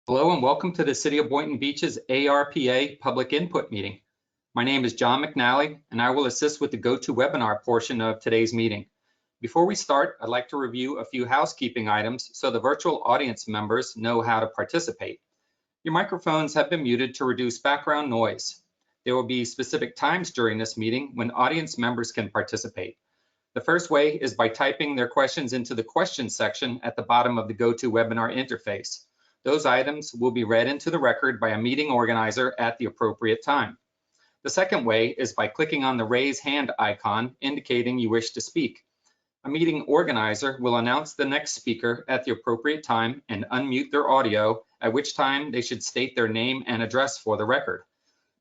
Hello and welcome to the City of Boynton Beach's ARPA Public Input Meeting. My name is John McNulty and I will assist with the GoToWebinar portion of today's meeting. Before we start, I'd like to review a few housekeeping items so the virtual audience members know how to participate. Your microphones have been muted to reduce background noise. There will be specific times during this meeting when audience members can participate. The first way is by typing their questions into the questions section at the bottom of the GoToWebinar interface. Those items will be read into the record by a meeting organizer at the appropriate time. The second way is by clicking on the raise hand icon indicating you wish to speak. A meeting organizer will announce the next speaker at the appropriate time and unmute their audio, at which time they should state their name and address for the record.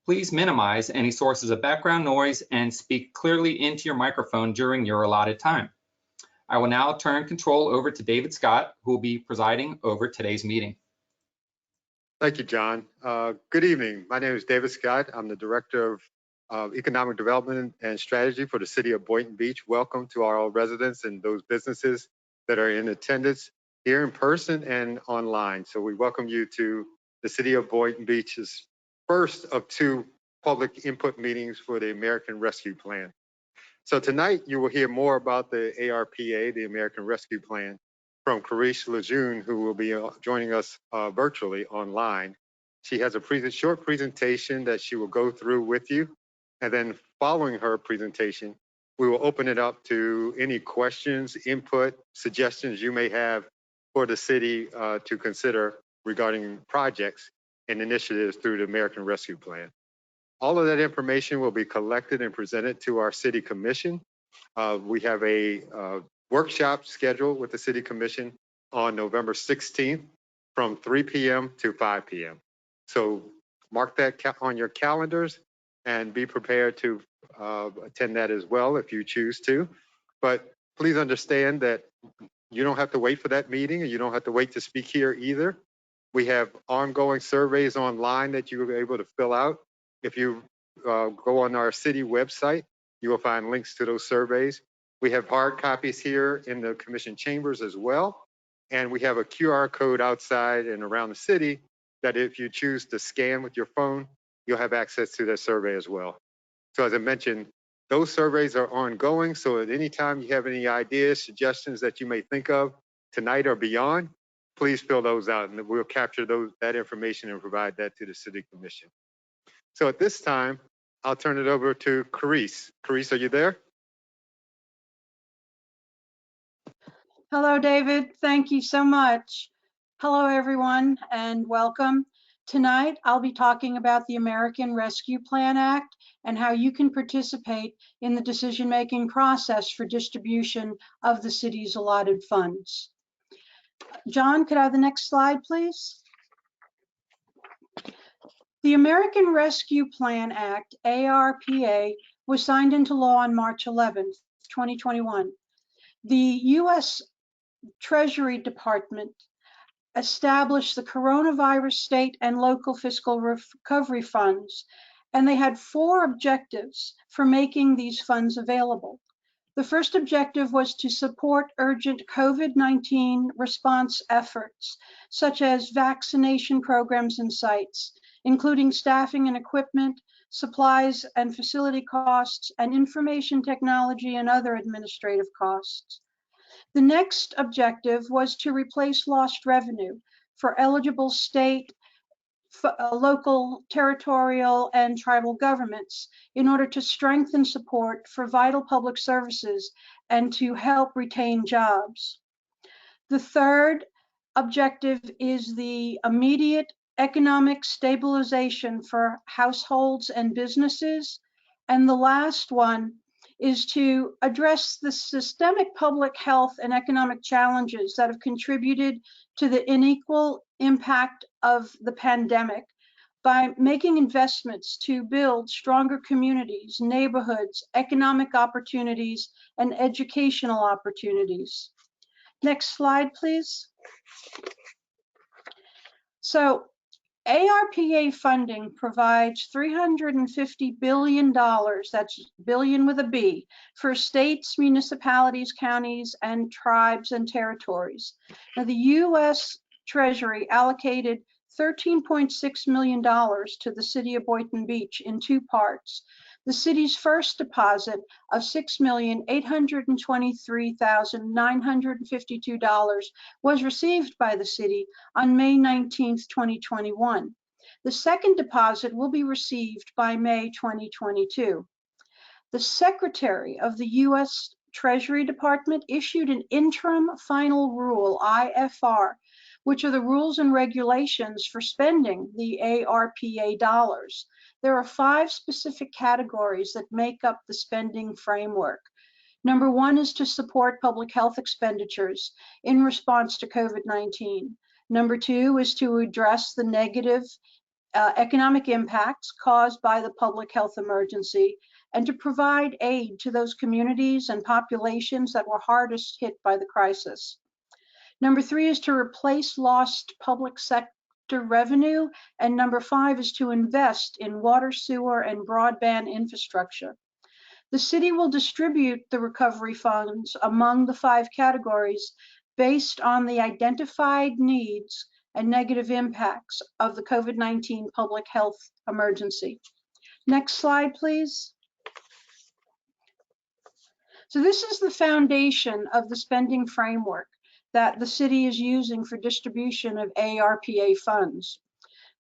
Please minimize any sources of background noise and speak clearly into your microphone during your allotted time. I will now turn control over to David Scott, who will be presiding over today's meeting. Thank you, John. Good evening. My name is David Scott. I'm the Director of Economic Development and Strategy for the City of Boynton Beach. Welcome to our residents and those businesses that are in attendance here in person and online. So we welcome you to the City of Boynton Beach's first of two public input meetings for the American Rescue Plan. So tonight you will hear more about the ARPA, the American Rescue Plan, from Carice Lejeune, who will be joining us virtually online. She has a short presentation that she will go through with you. And then following her presentation, we will open it up to any questions, input, suggestions you may have for the city to consider regarding projects and initiatives through the American Rescue Plan. All of that information will be collected and presented to our City Commission. We have a workshop scheduled with the City Commission on November 16th from 3 p.m. to 5 p.m. So mark that on your calendars and be prepared to attend that as well if you choose to. But please understand that you don't have to wait for that meeting and you don't have to wait to speak here either. We have ongoing surveys online that you will be able to fill out. If you go on our city website, you will find links to those surveys. We have hard copies here in the commission chambers as well. And we have a QR code outside and around the city that if you choose to scan with your phone, you'll have access to that survey as well. So as I mentioned, those surveys are ongoing. So at any time you have any ideas, suggestions that you may think of tonight or beyond, please fill those out and we'll capture that information and provide that to the City Commission. So at this time, I'll turn it over to Carice. Carice, are you there? Hello, David. Thank you so much. Hello, everyone, and welcome. Tonight, I'll be talking about the American Rescue Plan Act and how you can participate in the decision-making process for distribution of the city's allotted funds. John, could I have the next slide, please? The American Rescue Plan Act, ARPA, was signed into law on March 11th, 2021. The U.S. Treasury Department established the coronavirus state and local fiscal recovery funds, and they had 4 objectives for making these funds available. The first objective was to support urgent COVID-19 response efforts, such as vaccination programs and sites, including staffing and equipment, supplies and facility costs, and information technology and other administrative costs. The next objective was to replace lost revenue for eligible state, local, territorial, and tribal governments in order to strengthen support for vital public services and to help retain jobs. The third objective is the immediate economic stabilization for households and businesses. And the last one is to address the systemic public health and economic challenges that have contributed to the unequal impact of the pandemic by making investments to build stronger communities, neighborhoods, economic opportunities, and educational opportunities. Next slide, please. So, ARPA funding provides $350 billion, that's billion with a B, for states, municipalities, counties, and tribes and territories. Now, the U.S. Treasury allocated $13.6 million to the city of Boynton Beach in two parts. The city's first deposit of $6,823,952 was received by the city on May 19, 2021. The second deposit will be received by May 2022. The Secretary of the U.S. Treasury Department issued an interim final rule, IFR, which are the rules and regulations for spending the ARPA dollars. There are 5 specific categories that make up the spending framework. Number 1 is to support public health expenditures in response to COVID-19. Number 2 is to address the negative economic impacts caused by the public health emergency and to provide aid to those communities and populations that were hardest hit by the crisis. Number 3 is to replace lost public sector revenue, and number 5 is to invest in water, sewer, and broadband infrastructure. The city will distribute the recovery funds among the 5 categories based on the identified needs and negative impacts of the COVID-19 public health emergency. Next slide, please. So this is the foundation of the spending framework that the city is using for distribution of ARPA funds.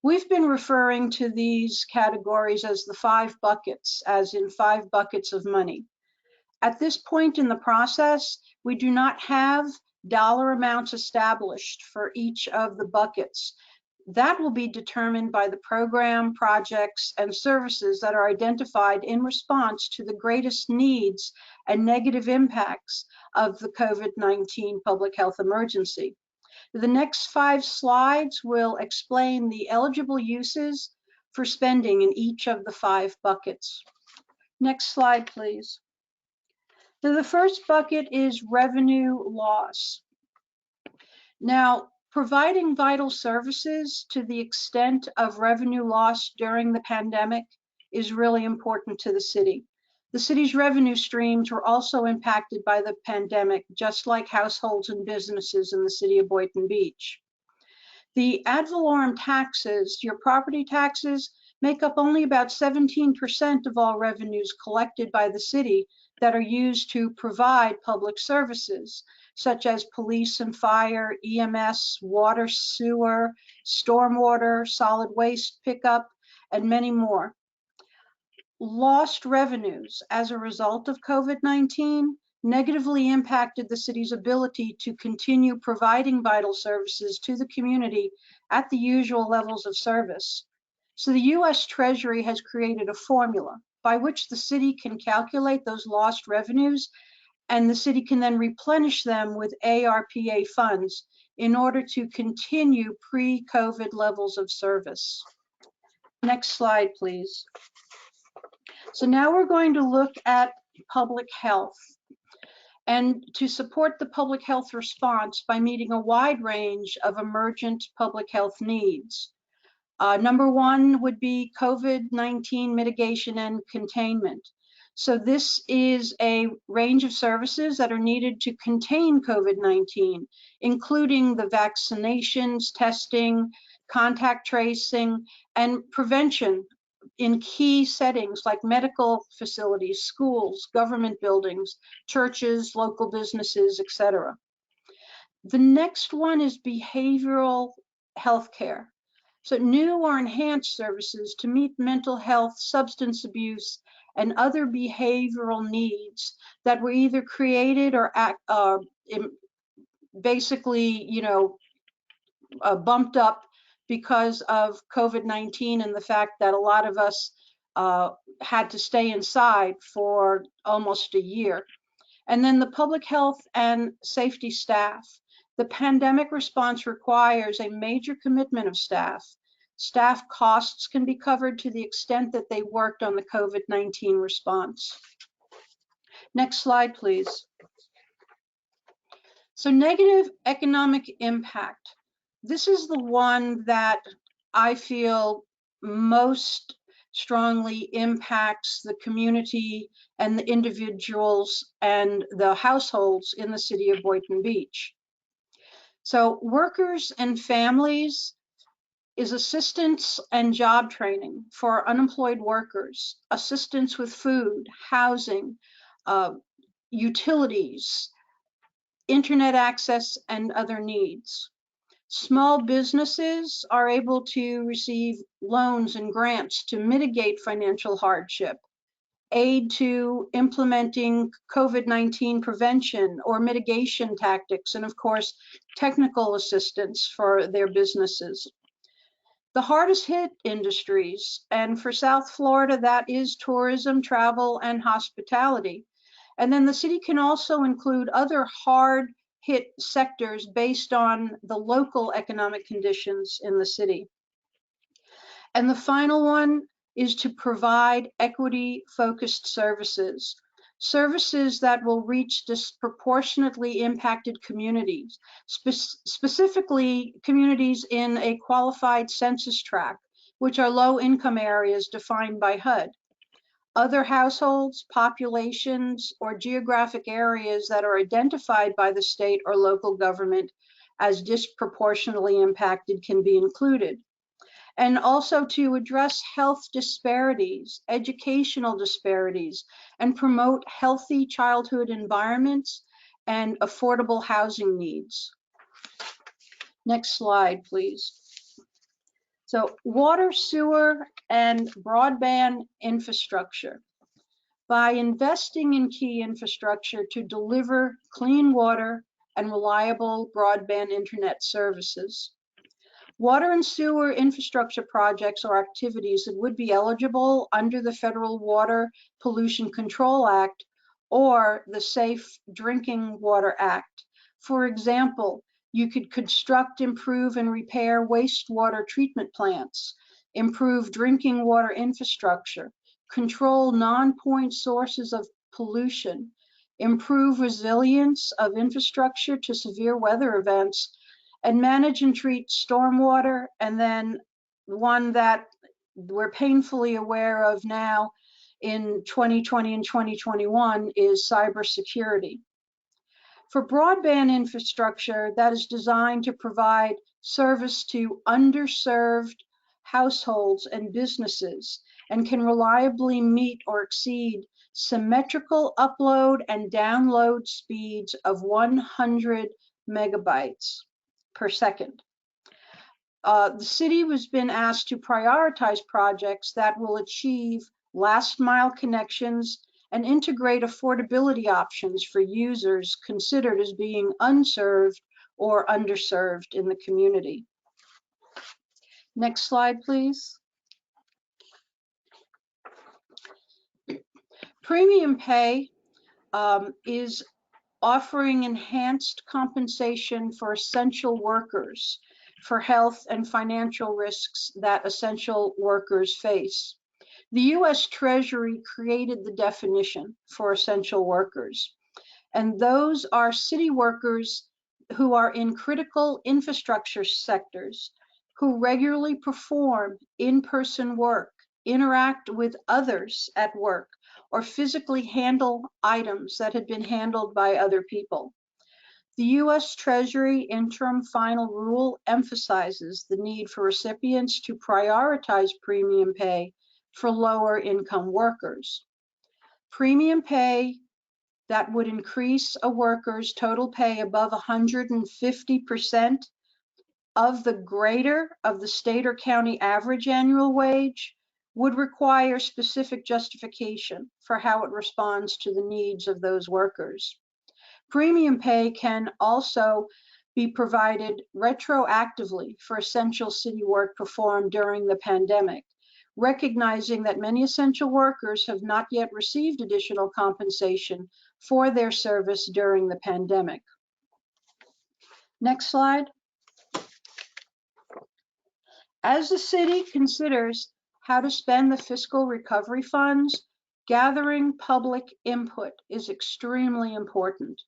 We've been referring to these categories as the 5 buckets, as in 5 buckets of money. At this point in the process, we do not have dollar amounts established for each of the buckets. That will be determined by the program, projects, and services that are identified in response to the greatest needs and negative impacts of the COVID-19 public health emergency. The next 5 slides will explain the eligible uses for spending in each of the 5 buckets. Next slide, please. So the first bucket is revenue loss. Now, providing vital services to the extent of revenue loss during the pandemic is really important to the city. The city's revenue streams were also impacted by the pandemic, just like households and businesses in the city of Boynton Beach. The ad valorem taxes, your property taxes, make up only about 17% of all revenues collected by the city that are used to provide public services, such as police and fire, EMS, water, sewer, stormwater, solid waste pickup, and many more. Lost revenues as a result of COVID-19 negatively impacted the city's ability to continue providing vital services to the community at the usual levels of service. So the U.S. Treasury has created a formula by which the city can calculate those lost revenues, and the city can then replenish them with ARPA funds in order to continue pre-COVID levels of service. Next slide, please. So now we're going to look at public health, and to support the public health response by meeting a wide range of emergent public health needs. Number 1 would be COVID-19 mitigation and containment. So this is a range of services that are needed to contain COVID-19, including the vaccinations, testing, contact tracing, and prevention in key settings like medical facilities, schools, government buildings, churches, local businesses, etc. The next one is behavioral health care. So new or enhanced services to meet mental health, substance abuse, and other behavioral needs that were either created or basically, bumped up because of COVID-19 and the fact that a lot of us had to stay inside for almost a year. And then the public health and safety staff. The pandemic response requires a major commitment of staff. Staff costs can be covered to the extent that they worked on the COVID-19 response. Next slide, please. So negative economic impact. This is the one that I feel most strongly impacts the community and the individuals and the households in the city of Boynton Beach. So workers and families is assistance and job training for unemployed workers, assistance with food, housing, utilities, internet access, and other needs. Small businesses are able to receive loans and grants to mitigate financial hardship, aid to implementing COVID-19 prevention or mitigation tactics, and of course, technical assistance for their businesses. The hardest hit industries, and for South Florida, that is tourism, travel, and hospitality. And then the city can also include other hard hit sectors based on the local economic conditions in the city. And the final one is to provide equity-focused services, services that will reach disproportionately impacted communities, specifically communities in a qualified census tract, which are low-income areas defined by HUD. Other households, populations, or geographic areas that are identified by the state or local government as disproportionately impacted can be included. And also to address health disparities, educational disparities, and promote healthy childhood environments and affordable housing needs. Next slide, please. So water, sewer, and broadband infrastructure. By investing in key infrastructure to deliver clean water and reliable broadband internet services. Water and sewer infrastructure projects or activities that would be eligible under the Federal Water Pollution Control Act or the Safe Drinking Water Act. For example, you could construct, improve, and repair wastewater treatment plants, improve drinking water infrastructure, control non-point sources of pollution, improve resilience of infrastructure to severe weather events, and manage and treat stormwater. And then one that we're painfully aware of now in 2020 and 2021 is cybersecurity. For broadband infrastructure that is designed to provide service to underserved households and businesses and can reliably meet or exceed symmetrical upload and download speeds of 100 megabytes per second. The city has been asked to prioritize projects that will achieve last mile connections and integrate affordability options for users considered as being unserved or underserved in the community. Next slide, please. Premium pay is offering enhanced compensation for essential workers for health and financial risks that essential workers face. The U.S. Treasury created the definition for essential workers, and those are city workers who are in critical infrastructure sectors, who regularly perform in-person work, interact with others at work, or physically handle items that had been handled by other people. The U.S. Treasury interim final rule emphasizes the need for recipients to prioritize premium pay for lower income workers. Premium pay that would increase a worker's total pay above 150% of the greater of the state or county average annual wage would require specific justification for how it responds to the needs of those workers. Premium pay can also be provided retroactively for essential city work performed during the pandemic, recognizing that many essential workers have not yet received additional compensation for their service during the pandemic. Next slide. As the city considers how to spend the fiscal recovery funds, gathering public input is extremely important.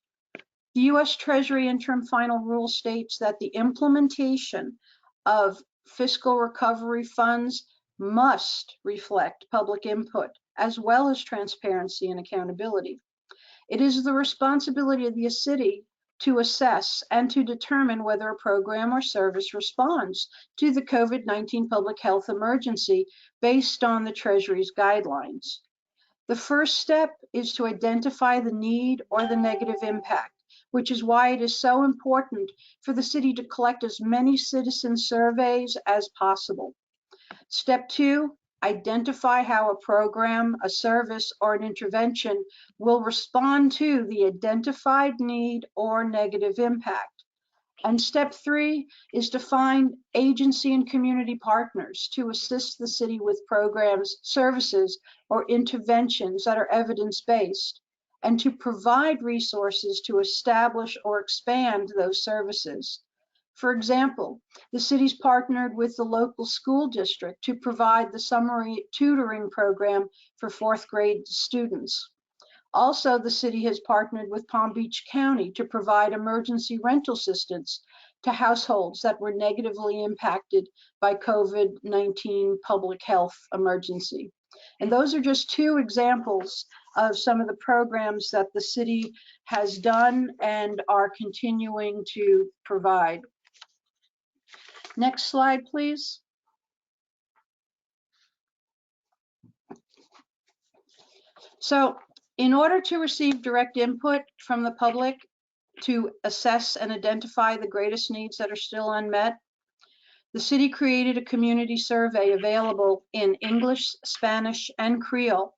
The U.S. Treasury interim final rule states that the implementation of fiscal recovery funds must reflect public input, as well as transparency and accountability. It is the responsibility of the city to assess and to determine whether a program or service responds to the COVID-19 public health emergency based on the Treasury's guidelines. The first step is to identify the need or the negative impact, which is why it is so important for the city to collect as many citizen surveys as possible. Step 2, identify how a program, a service, or an intervention will respond to the identified need or negative impact. And step 3 is to find agency and community partners to assist the city with programs, services, or interventions that are evidence-based, and to provide resources to establish or expand those services. For example, the city's partnered with the local school district to provide the summer tutoring program for 4th grade students. Also, the city has partnered with Palm Beach County to provide emergency rental assistance to households that were negatively impacted by COVID-19 public health emergency. And those are just 2 examples of some of the programs that the city has done and are continuing to provide. Next slide, please. So, in order to receive direct input from the public to assess and identify the greatest needs that are still unmet, the city created a community survey available in English, Spanish, and Creole.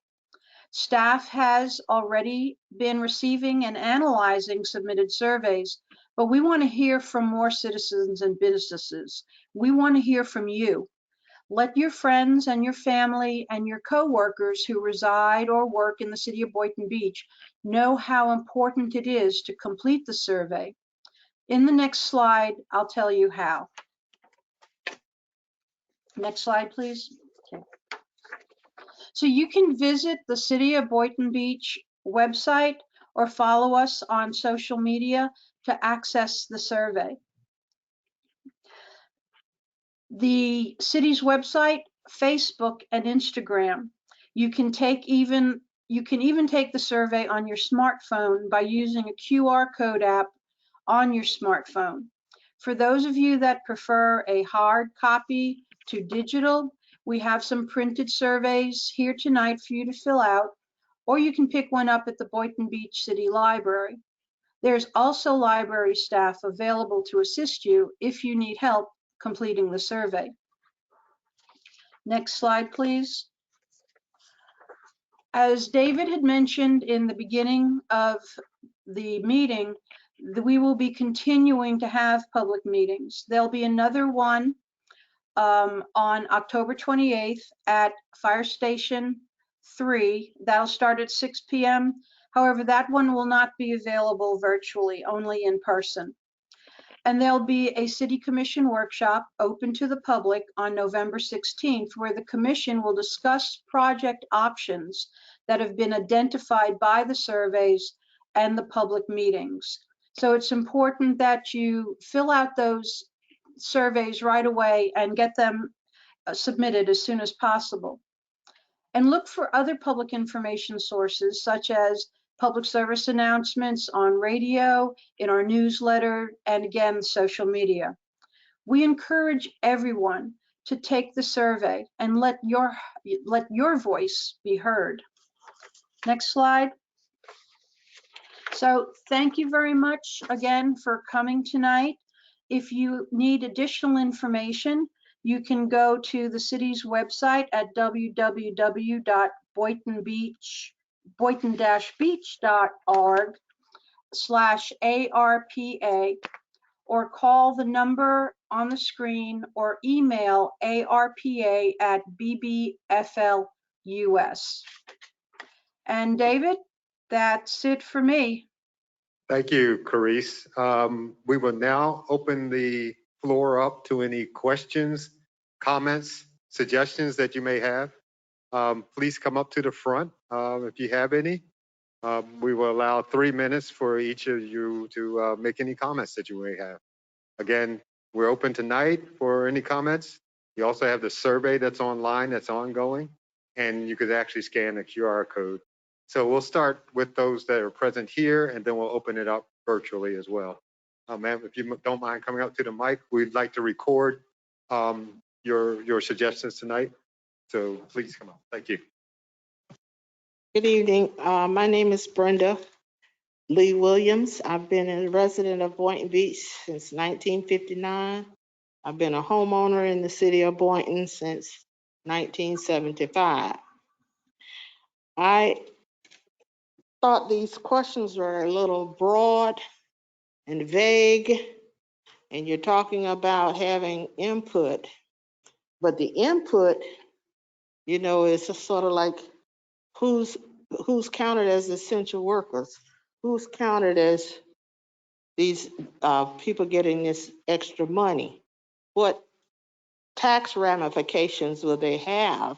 Staff has already been receiving and analyzing submitted surveys, but we want to hear from more citizens and businesses. We want to hear from you. Let your friends and your family and your coworkers who reside or work in the city of Boynton Beach know how important it is to complete the survey. In the next slide, I'll tell you how. Next slide, please. Okay. So you can visit the City of Boynton Beach website or follow us on social media to access the survey. The city's website, Facebook, and Instagram. You can even take the survey on your smartphone by using a QR code app on your smartphone. For those of you that prefer a hard copy to digital, we have some printed surveys here tonight for you to fill out, or you can pick one up at the Boynton Beach City Library. There's also library staff available to assist you if you need help completing the survey. Next slide, please. As David had mentioned in the beginning of the meeting, we will be continuing to have public meetings. There'll be another one on October 28th at Fire Station 3. That'll start at 6 p.m. However, that one will not be available virtually, only in person. And there'll be a City Commission workshop open to the public on November 16th, where the Commission will discuss project options that have been identified by the surveys and the public meetings. So it's important that you fill out those surveys right away and get them submitted as soon as possible. And look for other public information sources, such as public service announcements on radio, in our newsletter, and again, social media. We encourage everyone to take the survey and let your voice be heard. Next slide. So thank you very much again for coming tonight. If you need additional information, you can go to the city's website at boynton-beach.org/ARPA, or call the number on the screen or email arpa@bbflus. And David, that's it for me. Thank you, Carice. We will now open the floor up to any questions, comments, suggestions that you may have. Please come up to the front if you have any. We will allow 3 minutes for each of you to make any comments that you may have. Again, we're open tonight for any comments. You also have the survey that's online, that's ongoing, and you could actually scan the QR code. So we'll start with those that are present here, and then we'll open it up virtually as well. Ma'am, if you don't mind coming up to the mic, we'd like to record your suggestions tonight. So please come up. Thank you. Good evening. My name is Brenda Lee Williams. I've been a resident of Boynton Beach since 1959. I've been a homeowner in the city of Boynton since 1975. I thought these questions were a little broad and vague, and you're talking about having input, but the input, you know, is sort of like who's counted as essential workers, who's counted as these people getting this extra money, what tax ramifications will they have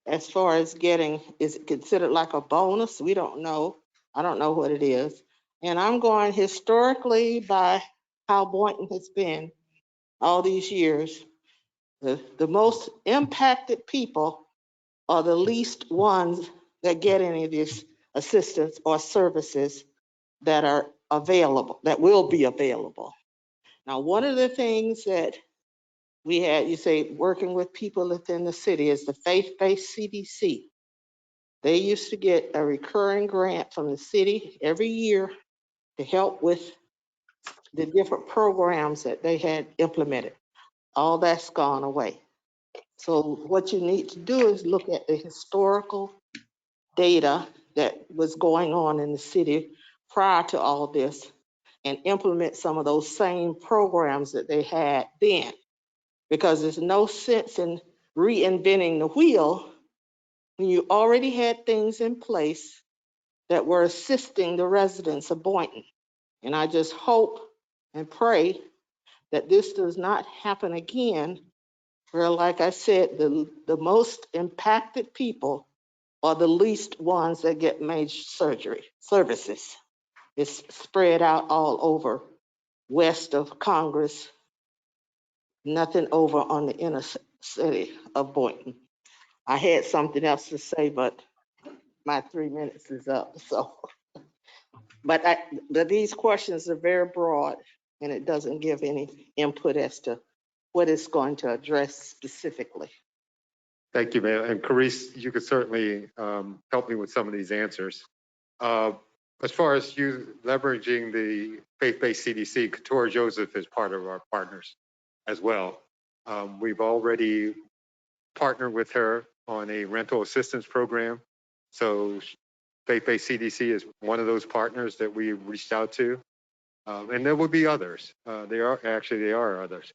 as far as getting, is it considered like a bonus? We don't know. I don't know what it is. And I'm going historically by how Boynton has been all these years. The most impacted people are the least ones that get any of this assistance or services that are available, that will be available. Now, one of the things that we had, you say, working with people within the city is the faith-based CDC. They used to get a recurring grant from the city every year to help with the different programs that they had implemented. All that's gone away. So what you need to do is look at the historical data that was going on in the city prior to all this and implement some of those same programs that they had then. Because there's no sense in reinventing the wheel when you already had things in place that were assisting the residents of Boynton. And I just hope and pray that this does not happen again, where, like I said, the most impacted people are the least ones that get major surgery services. It's spread out all over west of Congress, nothing over on the inner city of Boynton. I had something else to say, but my 3 minutes is up. So, but these questions are very broad, and it doesn't give any input as to what it's going to address specifically. Thank you, ma'am. And Carice, you could certainly help me with some of these answers. As far as you leveraging the faith-based CDC, Katora Joseph is part of our partners as well. We've already partnered with her on a rental assistance program. So faith-based CDC is one of those partners that we reached out to. And there will be others. There are others.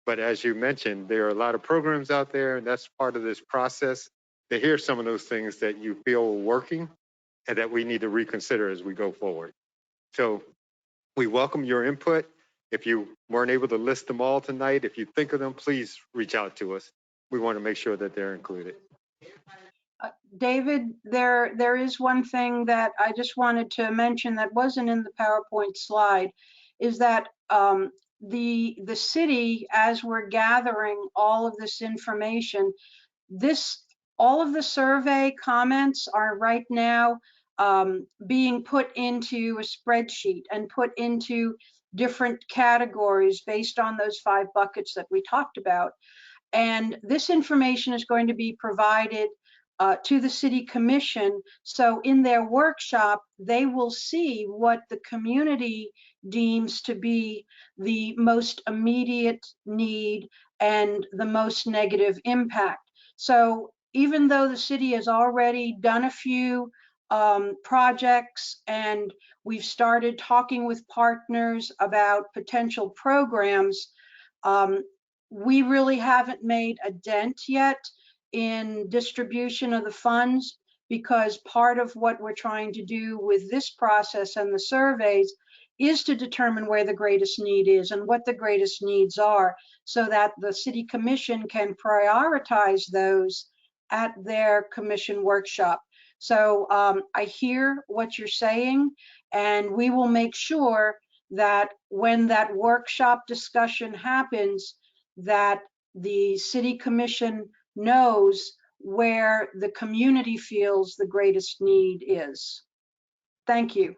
But as you mentioned, there are a lot of programs out there, and that's part of this process to hear some of those things that you feel are working and that we need to reconsider as we go forward. So we welcome your input. If you weren't able to list them all tonight, if you think of them, please reach out to us. We want to make sure that they're included. David, there is one thing that I just wanted to mention that wasn't in the PowerPoint slide, is that the city, as we're gathering all of this information, all of the survey comments are right now being put into a spreadsheet and put into different categories based on those 5 buckets that we talked about. And this information is going to be provided to the City Commission. So in their workshop, they will see what the community deems to be the most immediate need and the most negative impact. So even though the city has already done a few projects and we've started talking with partners about potential programs, we really haven't made a dent yet in distribution of the funds, because part of what we're trying to do with this process and the surveys is to determine where the greatest need is and what the greatest needs are, so that the City Commission can prioritize those at their commission workshop. So I hear what you're saying, and we will make sure that when that workshop discussion happens, that the City Commission knows where the community feels the greatest need is. Thank you.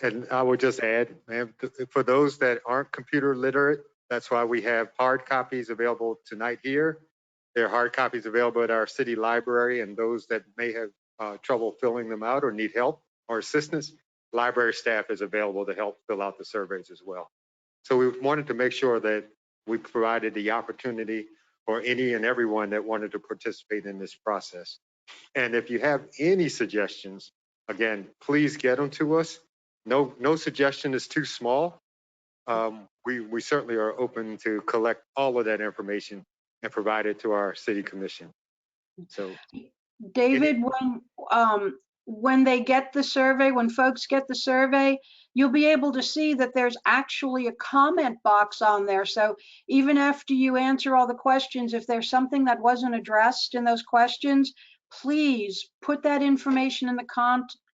And I would just add, ma'am, for those that aren't computer literate, that's why we have hard copies available tonight here. There are hard copies available at our city library, and those that may have trouble filling them out or need help or assistance, library staff is available to help fill out the surveys as well. So we wanted to make sure that we provided the opportunity for any and everyone that wanted to participate in this process. And if you have any suggestions, again, please get them to us. No suggestion is too small. We certainly are open to collect all of that information and provide it to our city commission. So, David, when they get the survey, when folks get the survey, you'll be able to see that there's actually a comment box on there. So even after you answer all the questions, if there's something that wasn't addressed in those questions, please put that information in the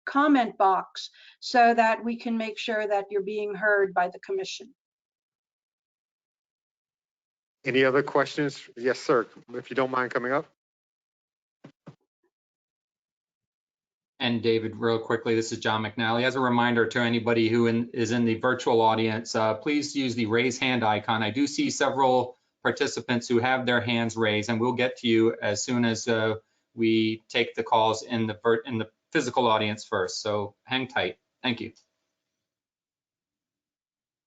comment box so that we can make sure that you're being heard by the commission. any other questions? Yes, sir. If you don't mind coming up. And David, real quickly, this is John McNally. As a reminder to anybody who is in the virtual audience, please use the raise hand icon. I do see several participants who have their hands raised, and we'll get to you as soon as we take the calls in the physical audience first. So hang tight. Thank you.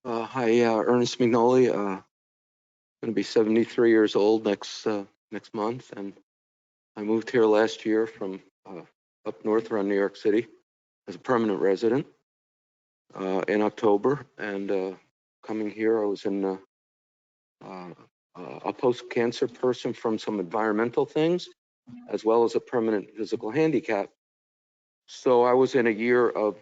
Hi, Ernest McNulty. Going to be 73 years old next month, and I moved here last year from up north around New York City as a permanent resident in October. And coming here, I was in a post-cancer person from some environmental things, as well as a permanent physical handicap. So I was in a year of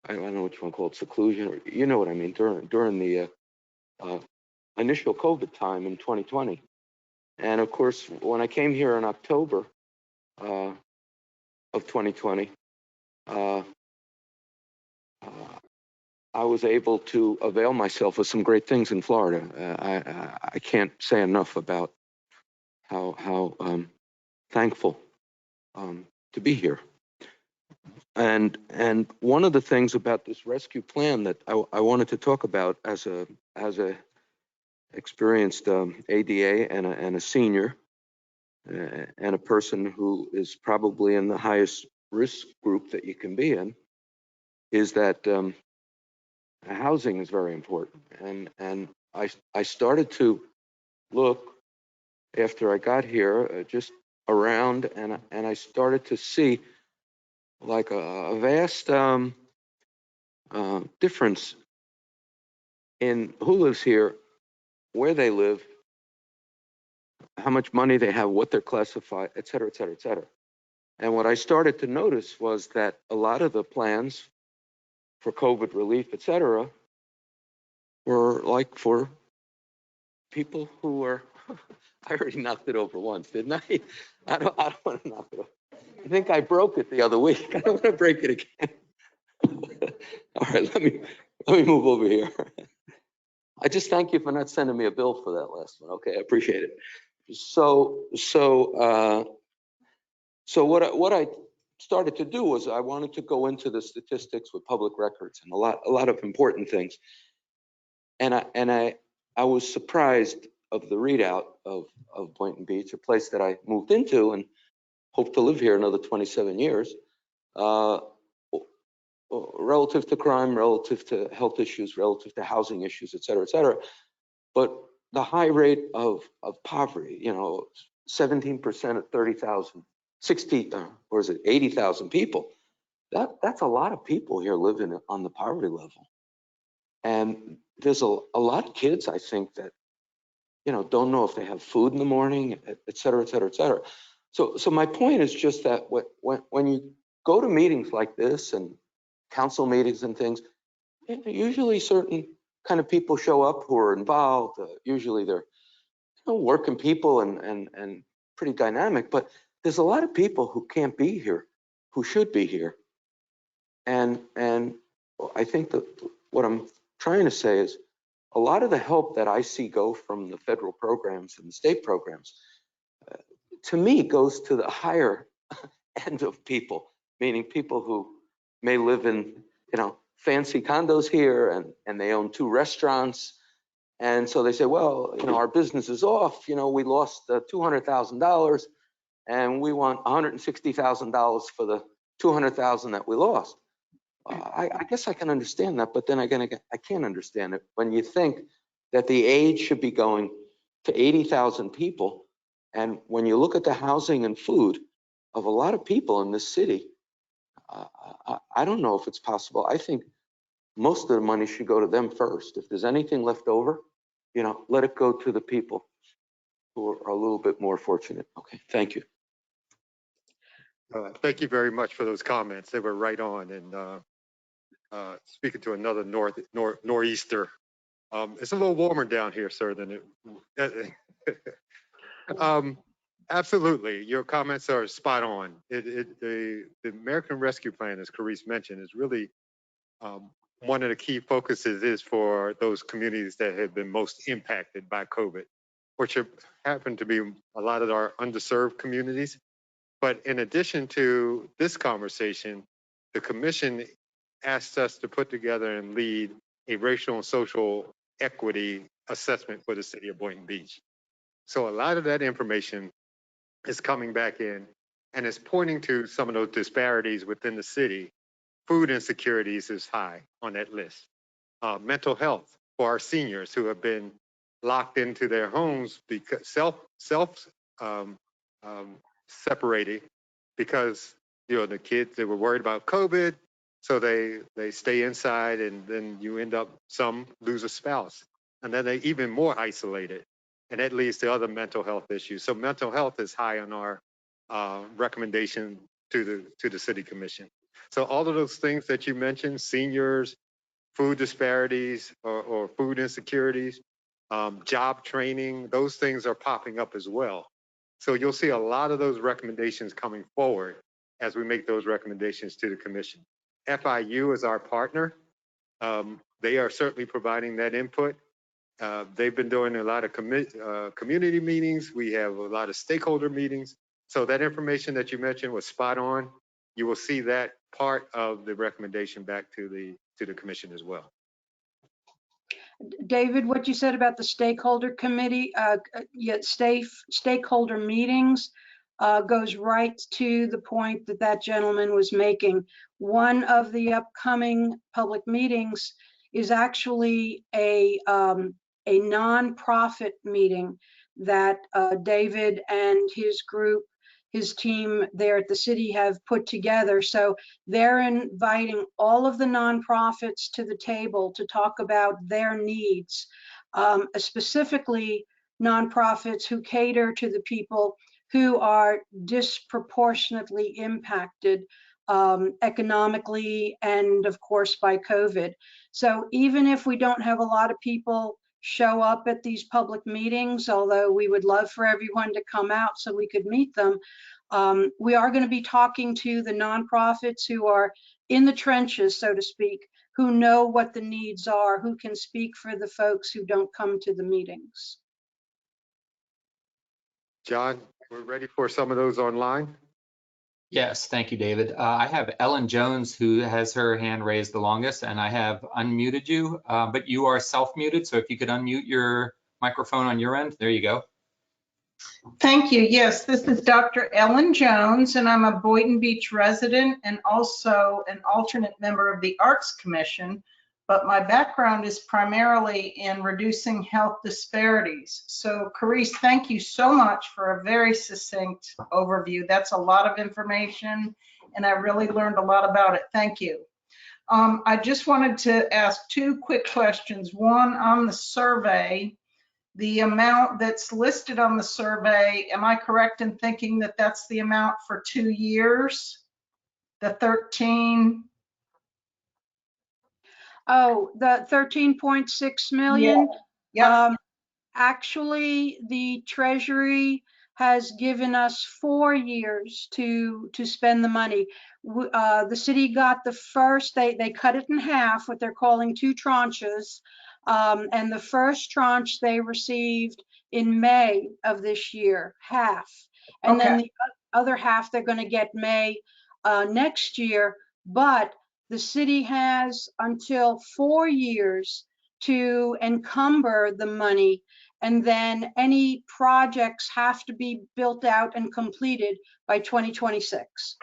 I don't know what you want to call it, seclusion, or you know what I mean, during the initial COVID time in 2020. And of course, when I came here in October of 2020, I was able to avail myself of some great things in Florida. I can't say enough about how thankful to be here. And one of the things about this rescue plan that I wanted to talk about as a experienced ADA and a senior and a person who is probably in the highest risk group that you can be in, is that housing is very important. And I started to look after I got here just around, and I started to see like a vast difference in who lives here, where they live, how much money they have, what they're classified, et cetera, et cetera, et cetera. And what I started to notice was that a lot of the plans for COVID relief, et cetera, were like for people who are, I already knocked it over once, didn't I? I don't want to knock it over. I think I broke it the other week. I don't want to break it again. All right, let me move over here. I just thank you for not sending me a bill for that last one. Okay, I appreciate it. So what I started to do was I wanted to go into the statistics with public records and a lot of important things. And I was surprised of the readout of Boynton Beach, a place that I moved into and hope to live here another 27 years, relative to crime, relative to health issues, relative to housing issues, et cetera, et cetera. But the high rate of poverty, 17% of 30,000, 80,000 people. That's a lot of people here living on the poverty level. And there's a lot of kids, I think, that, don't know if they have food in the morning, et cetera, et cetera, et cetera. So my point is just that when you go to meetings like this and council meetings and things, usually certain kind of people show up who are involved. Usually they're working people and pretty dynamic, but there's a lot of people who can't be here, who should be here. And I think that what I'm trying to say is a lot of the help that I see go from the federal programs and the state programs, to me, goes to the higher end of people, meaning people who may live in, fancy condos here and they own 2 restaurants. And so they say, well, our business is off. We lost $200,000 and we want $160,000 for the $200,000 that we lost. I guess I can understand that, but then again, I can't understand it when you think that the aid should be going to 80,000 people. And when you look at the housing and food of a lot of people in this city, I don't know if it's possible. I think most of the money should go to them first. If there's anything left over, let it go to the people who are a little bit more fortunate. Okay, thank you. Thank you very much for those comments. They were right on. And speaking to another nor'easter, it's a little warmer down here, sir, than it. Absolutely, your comments are spot on. The American Rescue Plan, as Carice mentioned, is really one of the key focuses is for those communities that have been most impacted by COVID, which happen to be a lot of our underserved communities. But in addition to this conversation, the commission asked us to put together and lead a racial and social equity assessment for the city of Boynton Beach. So a lot of that information is coming back in and is pointing to some of those disparities within the city. Food insecurities is high on that list. Mental health for our seniors who have been locked into their homes because separated because the kids, they were worried about COVID, so they stay inside, and then you end up, some lose a spouse, and then they even more isolated, and that leads to other mental health issues. So mental health is high on our recommendation to the city commission. So all of those things that you mentioned, seniors, food disparities or food insecurities, job training, those things are popping up as well. So you'll see a lot of those recommendations coming forward as we make those recommendations to the commission. FIU is our partner. They are certainly providing that input. They've been doing a lot of community meetings. We have a lot of stakeholder meetings. So that information that you mentioned was spot on. You will see that part of the recommendation back to the commission as well. David, what you said about the stakeholder committee, stakeholder meetings goes right to the point that gentleman was making. One of the upcoming public meetings is actually a nonprofit meeting that David and his group, his team there at the city have put together. So they're inviting all of the nonprofits to the table to talk about their needs, specifically nonprofits who cater to the people who are disproportionately impacted economically and of course by COVID. So even if we don't have a lot of people show up at these public meetings, although we would love for everyone to come out so we could meet them, we are going to be talking to the nonprofits who are in the trenches, so to speak, who know what the needs are, who can speak for the folks who don't come to the meetings. John, we're ready for some of those online. Yes, thank you, David. I have Ellen Jones who has her hand raised the longest, and I have unmuted you, but you are self-muted. So if you could unmute your microphone on your end, there you go. Thank you. Yes, this is Dr. Ellen Jones, and I'm a Boynton Beach resident and also an alternate member of the Arts Commission. But my background is primarily in reducing health disparities. So, Carice, thank you so much for a very succinct overview. That's a lot of information, and I really learned a lot about it. Thank you. I just wanted to ask 2 quick questions. One, on the survey, the amount that's listed on the survey, am I correct in thinking that that's the amount for 2 years? The 13? Oh, the 13.6 million? Yeah. Yep. Actually, the Treasury has given us 4 years to spend the money. The city got the first, they cut it in half, what they're calling 2 tranches. And the first tranche they received in May of this year, half. And then the other half they're going to get May next year. But The city has until 4 years to encumber the money, and then any projects have to be built out and completed by 2026.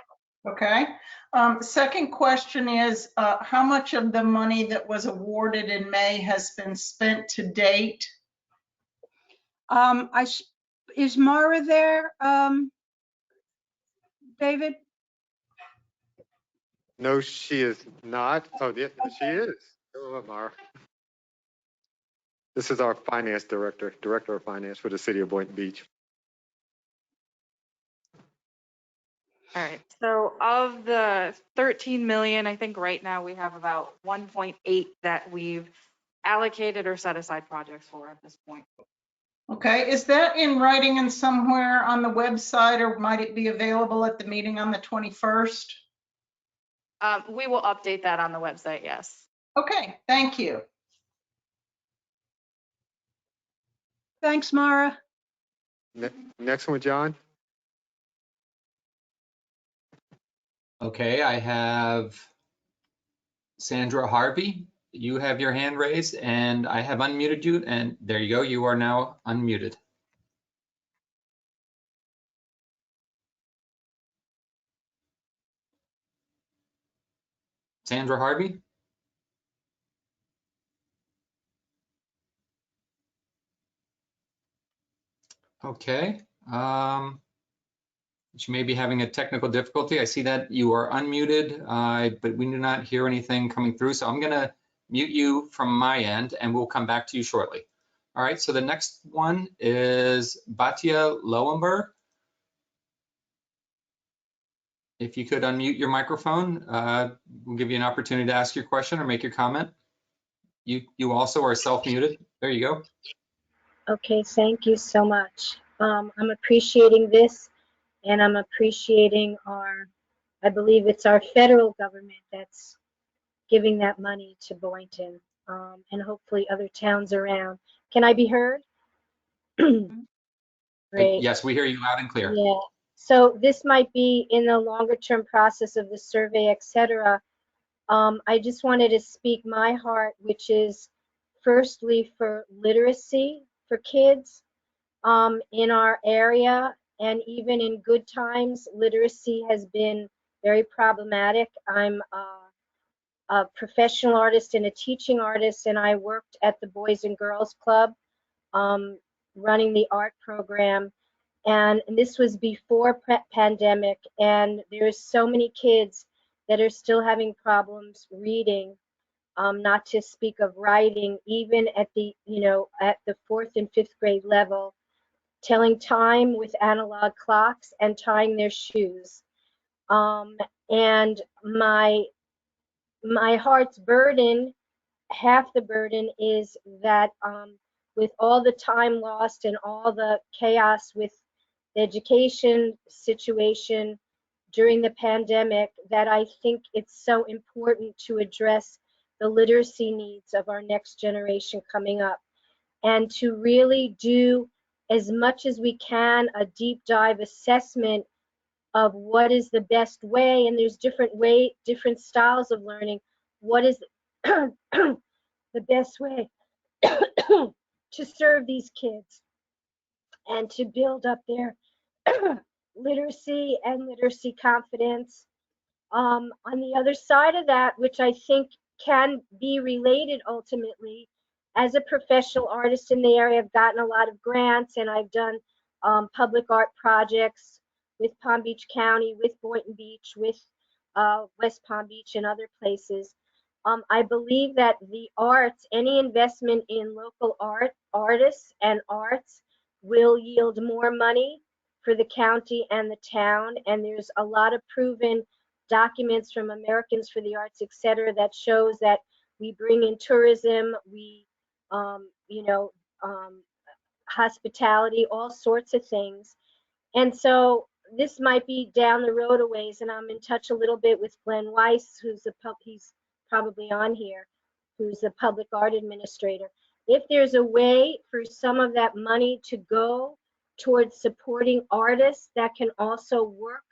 Okay. Second question is, how much of the money that was awarded in May has been spent to date? Is Mara there, David? No, she is not. Oh, yeah, she is. Hello, Mara. This is our finance director, director of finance for the city of Boynton Beach. All right, so of the 13 million, I think right now we have about 1.8 that we've allocated or set aside projects for at this point. Okay, is that in writing and somewhere on the website, or might it be available at the meeting on the 21st? We will update that on the website, yes. Okay, thank you. Thanks, Mara. Next one, John. Okay, I have Sandra Harvey. You have your hand raised and I have unmuted you, and there you go. You are now unmuted. Sandra Harvey? Okay. She may be having a technical difficulty. I see that you are unmuted, but we do not hear anything coming through. So I'm going to mute you from my end and we'll come back to you shortly. All right, so the next one is Batya Lowenberg. If you could unmute your microphone, we'll give you an opportunity to ask your question or make your comment. You also are self-muted. There you go. Okay, thank you so much. I'm appreciating this, and I'm appreciating I believe it's our federal government that's giving that money to Boynton, and hopefully other towns around. Can I be heard? Great. Yes, we hear you loud and clear. Yeah. So this might be in the longer term process of the survey, etc. I just wanted to speak my heart, which is firstly for literacy for kids in our area, and even in good times, literacy has been very problematic. I'm a professional artist and a teaching artist, and I worked at the Boys and Girls Club running the art program. And this was before pandemic, and there's so many kids that are still having problems reading, not to speak of writing, even at the, at the 4th and 5th grade level, telling time with analog clocks and tying their shoes. And my heart's burden, half the burden is that with all the time lost and all the chaos with the education situation during the pandemic, that I think it's so important to address the literacy needs of our next generation coming up, and to really do as much as we can a deep dive assessment of what is the best way. And there's different styles of learning. What is the best way to serve these kids and to build up their literacy and literacy confidence. On the other side of that, which I think can be related ultimately, as a professional artist in the area, I've gotten a lot of grants, and I've done public art projects with Palm Beach County, with Boynton Beach, with West Palm Beach and other places. I believe that the arts, any investment in local artists and arts will yield more money for the county and the town. And there's a lot of proven documents from Americans for the Arts, etc., that shows that we bring in tourism, we, hospitality, all sorts of things. And so this might be down the road a ways, and I'm in touch a little bit with Glenn Weiss, he's probably on here, who's the public art administrator. If there's a way for some of that money to go towards supporting artists that can also work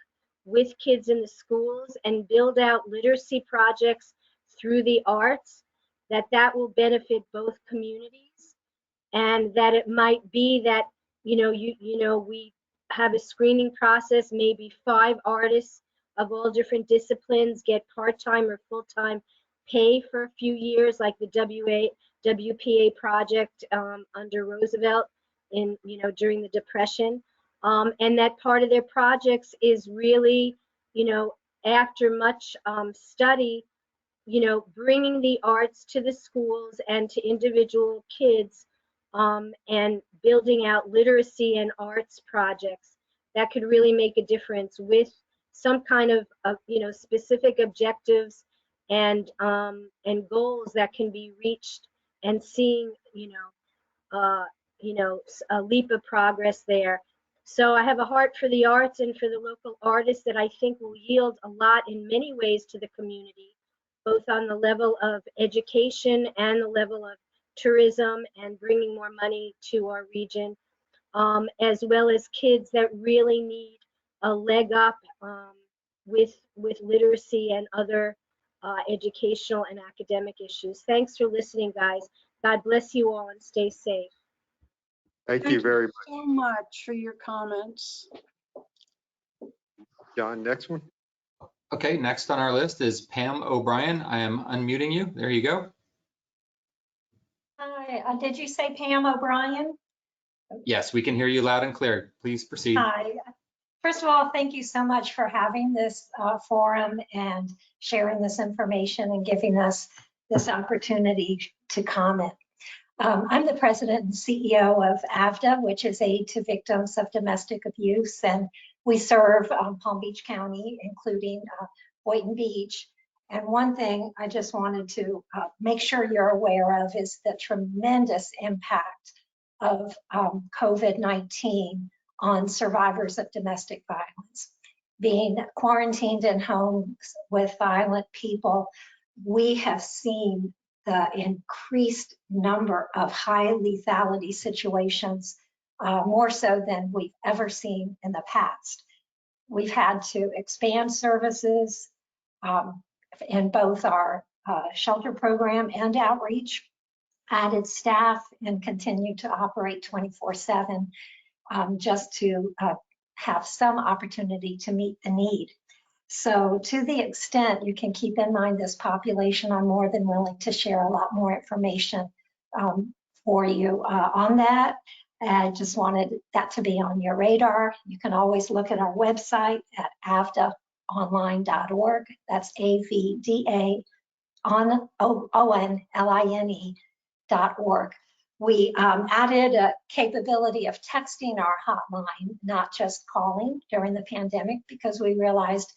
with kids in the schools and build out literacy projects through the arts, that will benefit both communities, and that it might be that, we have a screening process, maybe 5 artists of all different disciplines get part-time or full-time pay for a few years, like the WPA project under Roosevelt during the Depression. And that part of their projects is really, after much study, bringing the arts to the schools and to individual kids, and building out literacy and arts projects that could really make a difference with some kind of specific objectives and goals that can be reached, and seeing a leap of progress there. So I have a heart for the arts and for the local artists that I think will yield a lot in many ways to the community, both on the level of education and the level of tourism and bringing more money to our region, as well as kids that really need a leg up with literacy and other educational and academic issues. Thanks for listening, guys. God bless you all and stay safe. Thank you very much. so much for your comments. John, next one. Okay, next on our list is Pam O'Brien. I am unmuting you. There you go. Hi, did you say Pam O'Brien? Yes, we can hear you loud and clear. Please proceed. Hi. First of all, thank you so much for having this forum and sharing this information and giving us this opportunity to comment. I'm the president and CEO of AVDA, which is Aid to Victims of Domestic Abuse, and we serve Palm Beach County, including Boynton Beach. And one thing I just wanted to make sure you're aware of is the tremendous impact of COVID-19 on survivors of domestic violence. Being quarantined in homes with violent people, we have seen the increased number of high lethality situations, more so than we've ever seen in the past. We've had to expand services in both our shelter program and outreach, added staff, and continue to operate 24/7 just to have some opportunity to meet the need. So to the extent you can keep in mind this population, I'm more than willing to share a lot more information for you on that. I just wanted that to be on your radar. You can always look at our website at avdaonline.org. That's AVDA online.org. We added a capability of texting our hotline, not just calling during the pandemic, because we realized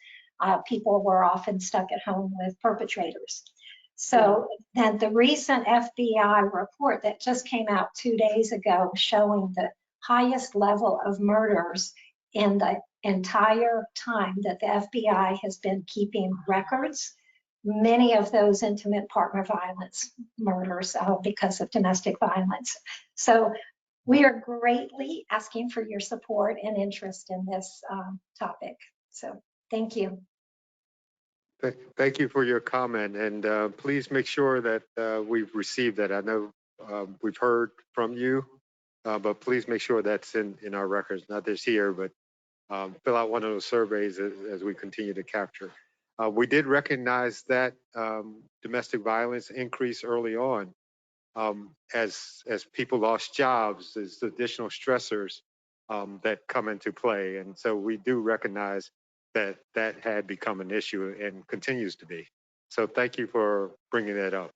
people were often stuck at home with perpetrators. So then the recent FBI report that just came out 2 days ago showing the highest level of murders in the entire time that the FBI has been keeping records, many of those intimate partner violence murders because of domestic violence. So we are greatly asking for your support and interest in this topic. So thank you. Thank you for your comment, and please make sure that we've received that. I know we've heard from you, but please make sure that's in our records, not just here, but fill out one of those surveys as we continue to capture. We did recognize that domestic violence increased early on as people lost jobs, as additional stressors that come into play, and so we do recognize that had become an issue and continues to be. So thank you for bringing that up.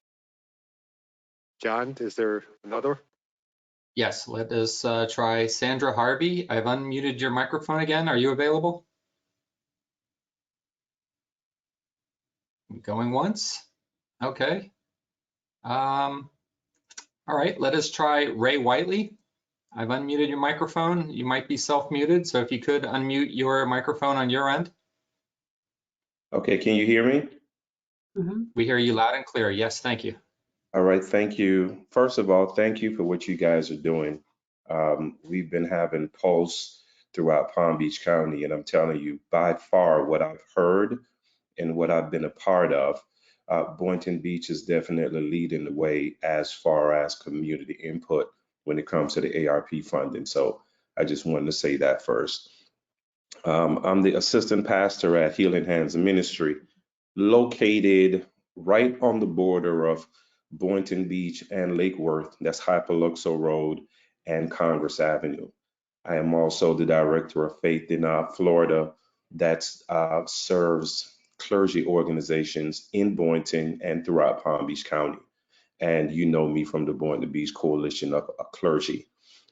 John, is there another? Yes, let us try Sandra Harvey. I've unmuted your microphone again. Are you available? Going once. Okay. All right, let us try Ray Whiteley. I've unmuted your microphone. You might be self-muted, so if you could unmute your microphone on your end. Okay, can you hear me? Mm-hmm. We hear you loud and clear. Yes, thank you. All right, thank you. First of all, thank you for what you guys are doing. We've been having Pulse throughout Palm Beach County. And I'm telling you, by far, what I've heard and what I've been a part of, Boynton Beach is definitely leading the way as far as community input when it comes to the ARP funding. So I just wanted to say that first. I'm the assistant pastor at Healing Hands Ministry, located right on the border of Boynton Beach and Lake Worth. That's Hyperluxo Road and Congress Avenue. I am also the director of faith in Florida that serves clergy organizations in Boynton and throughout Palm Beach County. And you know me from the Boynton Beach Coalition of Clergy.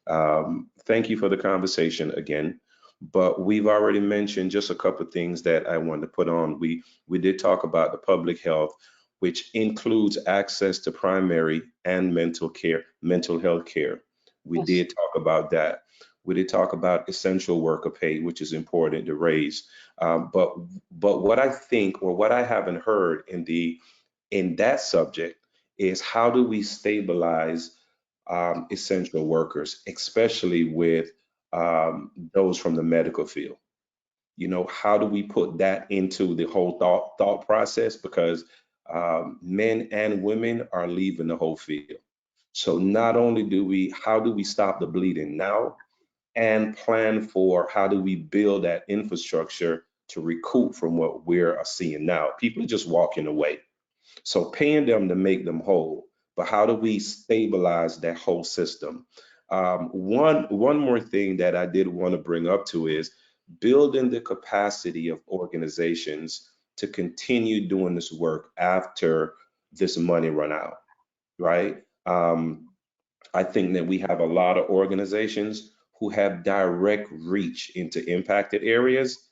Thank you for the conversation again. But we've already mentioned just a couple of things that I wanted to put on. We did talk about the public health, which includes access to primary and mental health care. We Yes. did talk about that. We did talk about essential worker pay, which is important to raise. But what I think, or what I haven't heard in that subject, is how do we stabilize essential workers, especially with those from the medical field? You know, how do we put that into the whole thought process? Because men and women are leaving the whole field. So not only how do we stop the bleeding now, and plan for how do we build that infrastructure to recoup from what we're seeing now? People are just walking away. So paying them to make them whole, but how do we stabilize that whole system? One more thing that I did want to bring up to is building the capacity of organizations to continue doing this work after this money run out, right? I think that we have a lot of organizations who have direct reach into impacted areas,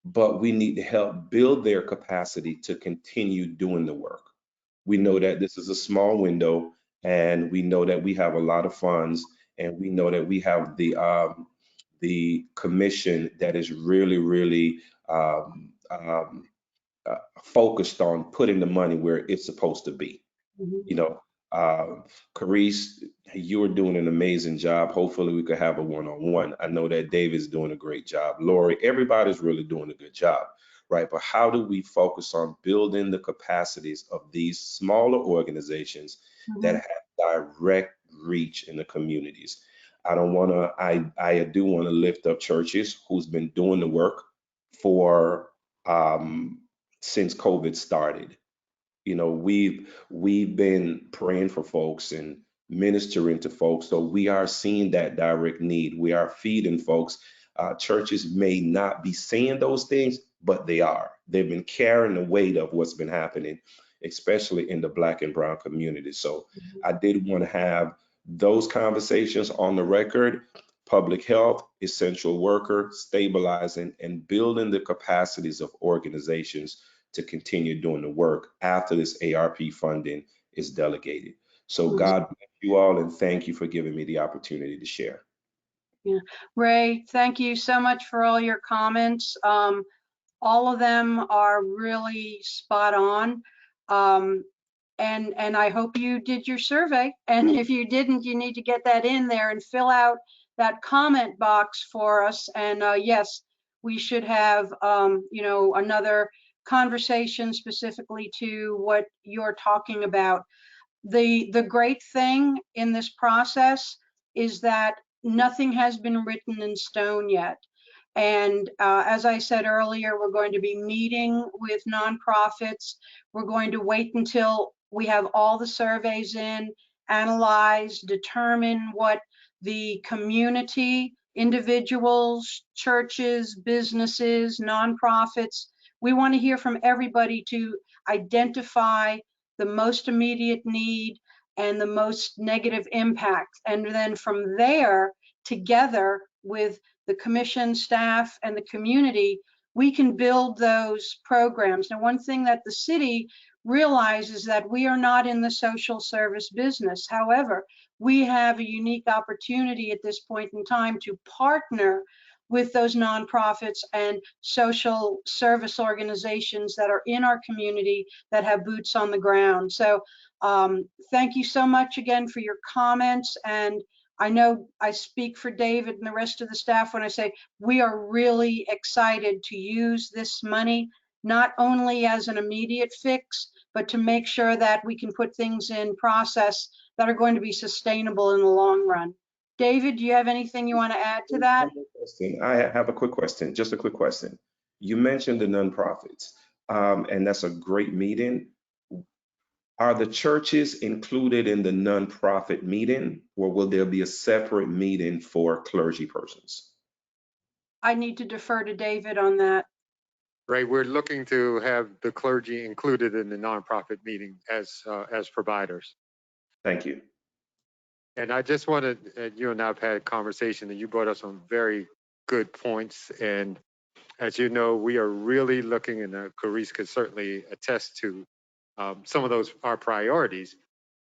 but we need to help build their capacity to continue doing the work. We know that this is a small window, and we know that we have a lot of funds, and we know that we have the commission that is really, really focused on putting the money where it's supposed to be. Mhm. You know, Carice, you're doing an amazing job. Hopefully we could have a one-on-one. I know that David's doing a great job. Lori, everybody's really doing a good job, right? But how do we focus on building the capacities of these smaller organizations that have direct reach in the communities? I don't want to, I do want to lift up churches who's been doing the work for since COVID started. You know, we've been praying for folks and ministering to folks, so we are seeing that direct need. We are feeding folks. Churches may not be saying those things, but they are. They've been carrying the weight of what's been happening, especially in the Black and brown community. So I did want to have those conversations on the record. Public health, essential worker, stabilizing and building the capacities of organizations to continue doing the work after this ARP funding is delegated. So God bless you all, and thank you for giving me the opportunity to share. Yeah. Ray, thank you so much for all your comments. All of them are really spot on. And I hope you did your survey. And if you didn't, you need to get that in there and fill out that comment box for us. And yes, we should have, you know, another conversation specifically to what you're talking about. The great thing in this process is that nothing has been written in stone yet. And as I said earlier, we're going to be meeting with nonprofits. We're going to wait until we have all the surveys in, analyze, determine what the community, individuals, churches, businesses, nonprofits, we want to hear from everybody to identify the most immediate need and the most negative impact. And then from there, together with the commission staff and the community, we can build those programs. Now, one thing that the city realizes that we are not in the social service business. However, we have a unique opportunity at this point in time to partner with those nonprofits and social service organizations that are in our community that have boots on the ground. So thank you so much again for your comments. And I know I speak for David and the rest of the staff when I say we are really excited to use this money, not only as an immediate fix, but to make sure that we can put things in process that are going to be sustainable in the long run. David, do you have anything you want to add to that? I have a quick question, just a quick question. You mentioned the nonprofits, and that's a great meeting. Are the churches included in the nonprofit meeting, or will there be a separate meeting for clergy persons? I need to defer to David on that. Right, we're looking to have the clergy included in the nonprofit meeting as providers. Thank you. And I just wanted, you and I have had a conversation and you brought up some very good points. And as you know, we are really looking, and Carice could certainly attest to some of those are priorities.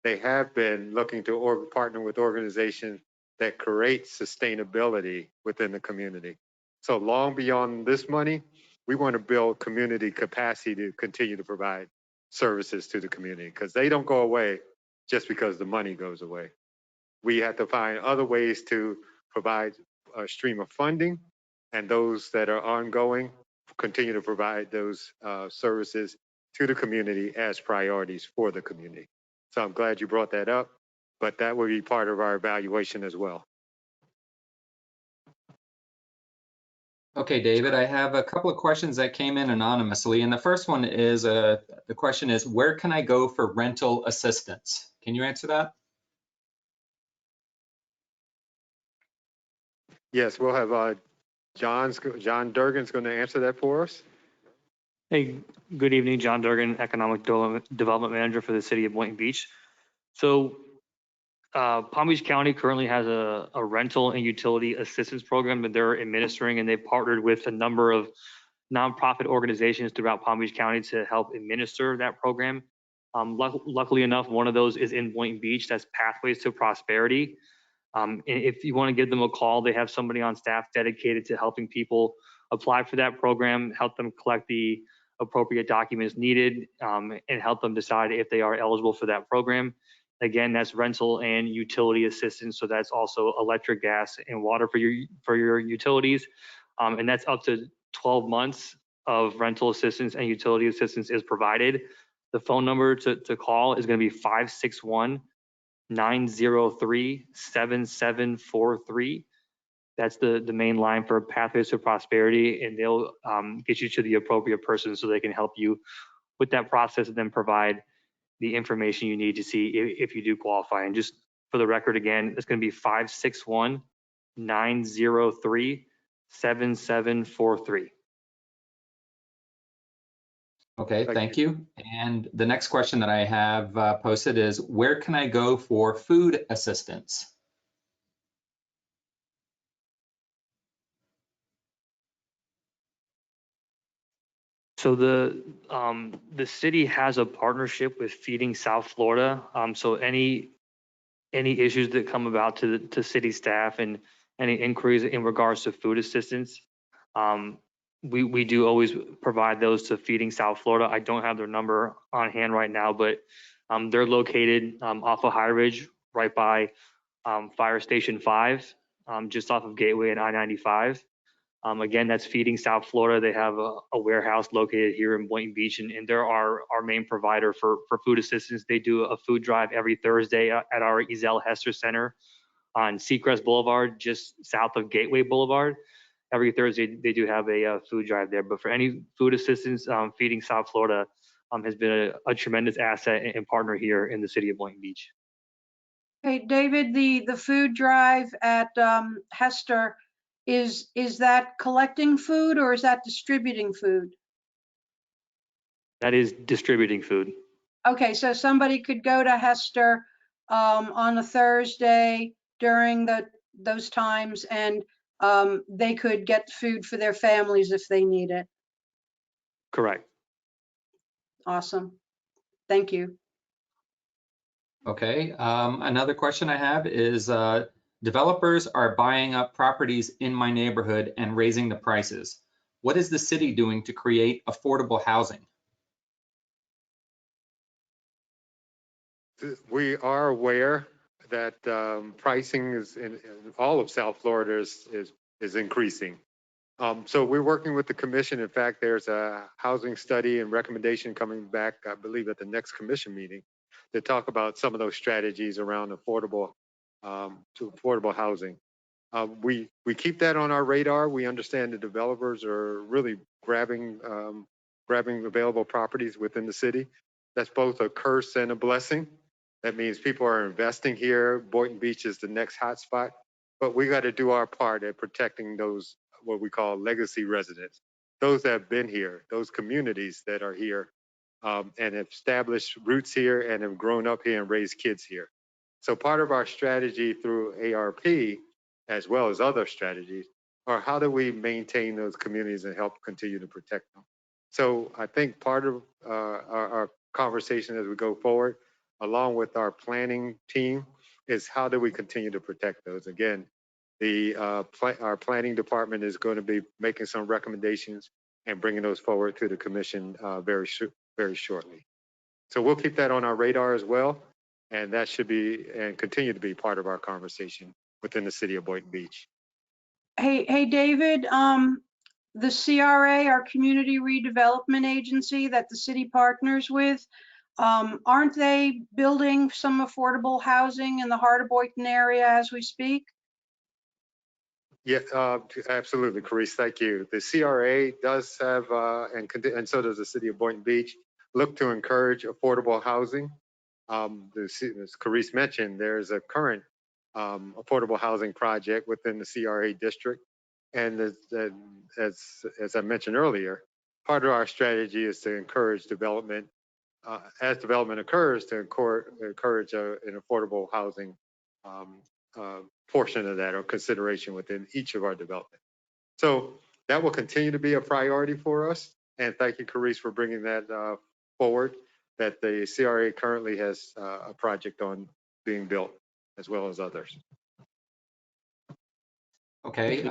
They have been looking to partner with organizations that create sustainability within the community. So long beyond this money, we want to build community capacity to continue to provide services to the community, because they don't go away just because the money goes away. We have to find other ways to provide a stream of funding, and those that are ongoing continue to provide those services to the community as priorities for the community. So I'm glad you brought that up, but that will be part of our evaluation as well. Okay, David, I have a couple of questions that came in anonymously. And the first one is, the question is, where can I go for rental assistance? Can you answer that? Yes, we'll have John Durgan's going to answer that for us. Hey, good evening, John Durgan, Economic Development Manager for the City of Boynton Beach. So Palm Beach County currently has a rental and utility assistance program that they're administering, and they've partnered with a number of nonprofit organizations throughout Palm Beach County to help administer that program. Luckily enough, one of those is in Boynton Beach. That's Pathways to Prosperity. If you want to give them a call, they have somebody on staff dedicated to helping people apply for that program, help them collect the appropriate documents needed, and help them decide if they are eligible for that program. Again, that's rental and utility assistance. So that's also electric, gas, and water for your utilities. And that's up to 12 months of rental assistance and utility assistance is provided. The phone number to call is going to be 561-903-7743. That's the main line for Pathways to Prosperity, and they'll get you to the appropriate person so they can help you with that process and then provide the information you need to see if you do qualify. And just for the record, again, it's going to be 561-903-7743. Okay, thank you. And the next question that I have posted is, where can I go for food assistance? So the city has a partnership with Feeding South Florida. So any issues that come about to city staff and any inquiries in regards to food assistance, we do always provide those to Feeding South Florida. I don't have their number on hand right now, but they're located off of High Ridge, right by Fire Station 5, just off of Gateway and I-95. Again, that's Feeding South Florida. They have a warehouse located here in Boynton Beach, and they're our main provider for food assistance. They do a food drive every Thursday at our Ezell Hester Center on Seacrest Boulevard, just south of Gateway Boulevard. Every Thursday, they do have a food drive there. But for any food assistance, Feeding South Florida has been a tremendous asset and partner here in the city of Boynton Beach. Hey, David, the food drive at Hester, is that collecting food or is that distributing food? That is distributing food. Okay, so somebody could go to Hester on a Thursday during those times, and they could get food for their families if they need it. Correct. Awesome. Thank you. Okay, another question I have is, developers are buying up properties in my neighborhood and raising the prices. What is the city doing to create affordable housing? We are aware that pricing is in all of South Florida is increasing. So we're working with the commission. In fact, there's a housing study and recommendation coming back, I believe, at the next commission meeting to talk about some of those strategies around affordable housing. We keep that on our radar. We understand the developers are really grabbing available properties within the city. That's both a curse and a blessing. That means people are investing here. Boynton Beach is the next hotspot, but we got to do our part at protecting those what we call legacy residents, those that have been here, those communities that are here and have established roots here and have grown up here and raised kids here. So part of our strategy through ARP, as well as other strategies, are how do we maintain those communities and help continue to protect them. So I think part of our conversation as we go forward, along with our planning team, is how do we continue to protect those. Again, our planning department is going to be making some recommendations and bringing those forward to the commission very shortly. So we'll keep that on our radar as well, and that should be and continue to be part of our conversation within the city of Boynton Beach. Hey, David, the CRA, our Community Redevelopment Agency that the city partners with, aren't they building some affordable housing in the heart of Boynton area as we speak? Yeah, absolutely, Carice, thank you. The CRA does have, and so does the city of Boynton Beach, look to encourage affordable housing. As Carice mentioned, there's a current affordable housing project within the CRA district. And as I mentioned earlier, part of our strategy is to encourage development, as development occurs, to encourage an affordable housing portion of that or consideration within each of our development. So that will continue to be a priority for us. And thank you, Carice, for bringing that forward, that the CRA currently has a project on being built, as well as others. Okay.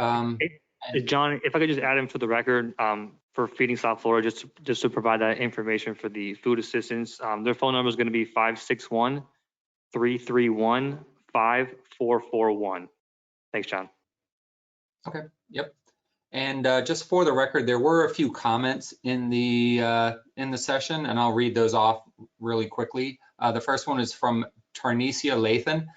John, if I could just add in for the record, for Feeding South Florida, just to provide that information for the food assistance, their phone number is going to be 561-331-5441. Thanks, John. Okay. Yep. And just for the record, there were a few comments in the session, and I'll read those off really quickly. The first one is from Tarnesia Lathan.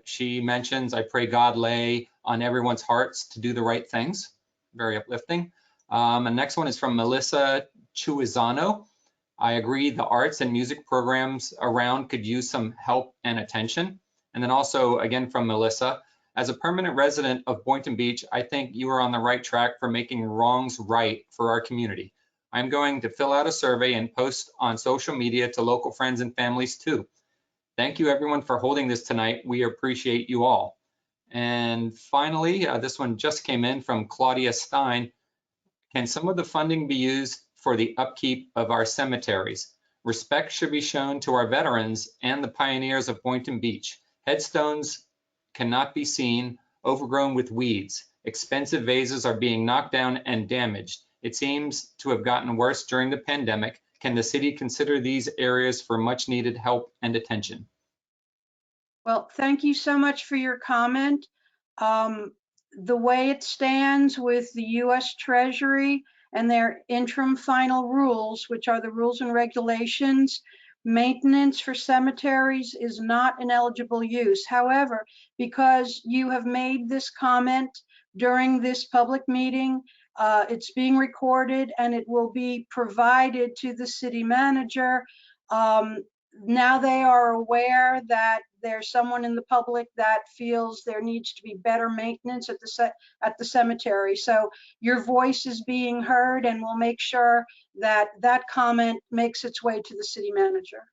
She mentions, "I pray God lay on everyone's hearts to do the right things." Very uplifting. The next one is from Melissa Chuizano. "I agree the arts and music programs around could use some help and attention." And then also, again from Melissa, "As a permanent resident of Boynton Beach, I think you are on the right track for making wrongs right for our community. I'm going to fill out a survey and post on social media to local friends and families too. Thank you everyone for holding this tonight. We appreciate you all." And finally, this one just came in from Claudia Stein. "Can some of the funding be used for the upkeep of our cemeteries? Respect should be shown to our veterans and the pioneers of Boynton Beach. Headstones cannot be seen, overgrown with weeds. Expensive vases are being knocked down and damaged. It seems to have gotten worse during the pandemic. Can the city consider these areas for much needed help and attention?" Well, thank you so much for your comment. The way it stands with the U.S. Treasury and their interim final rules, which are the rules and regulations, maintenance for cemeteries is not an eligible use. However, because you have made this comment during this public meeting, it's being recorded and it will be provided to the city manager. Now they are aware that there's someone in the public that feels there needs to be better maintenance at the cemetery. So your voice is being heard, and we'll make sure that that comment makes its way to the city manager.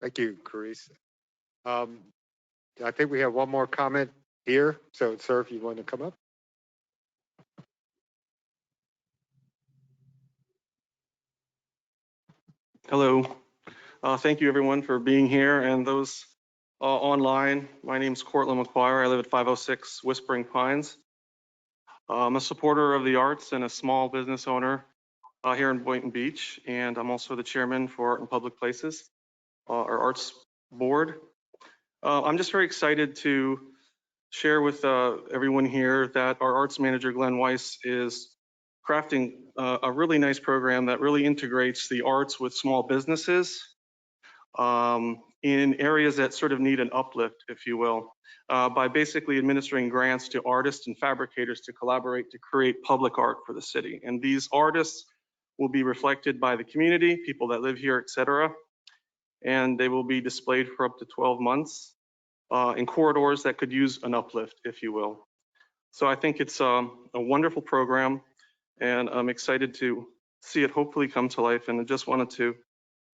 Thank you, Carice. I think we have one more comment here. So, sir, if you want to come up. Hello. Thank you, everyone, for being here, and those online. My name is Cortland McQuire. I live at 506 Whispering Pines. I'm a supporter of the arts and a small business owner here in Boynton Beach, and I'm also the chairman for Art in Public Places, our arts board. I'm just very excited to share with everyone here that our arts manager, Glenn Weiss, is crafting a really nice program that really integrates the arts with small businesses in areas that sort of need an uplift, if you will, by basically administering grants to artists and fabricators to collaborate to create public art for the city. And these artists will be reflected by the community, people that live here, et cetera, and they will be displayed for up to 12 months in corridors that could use an uplift, if you will. So I think it's a wonderful program, and I'm excited to see it hopefully come to life, and I just wanted to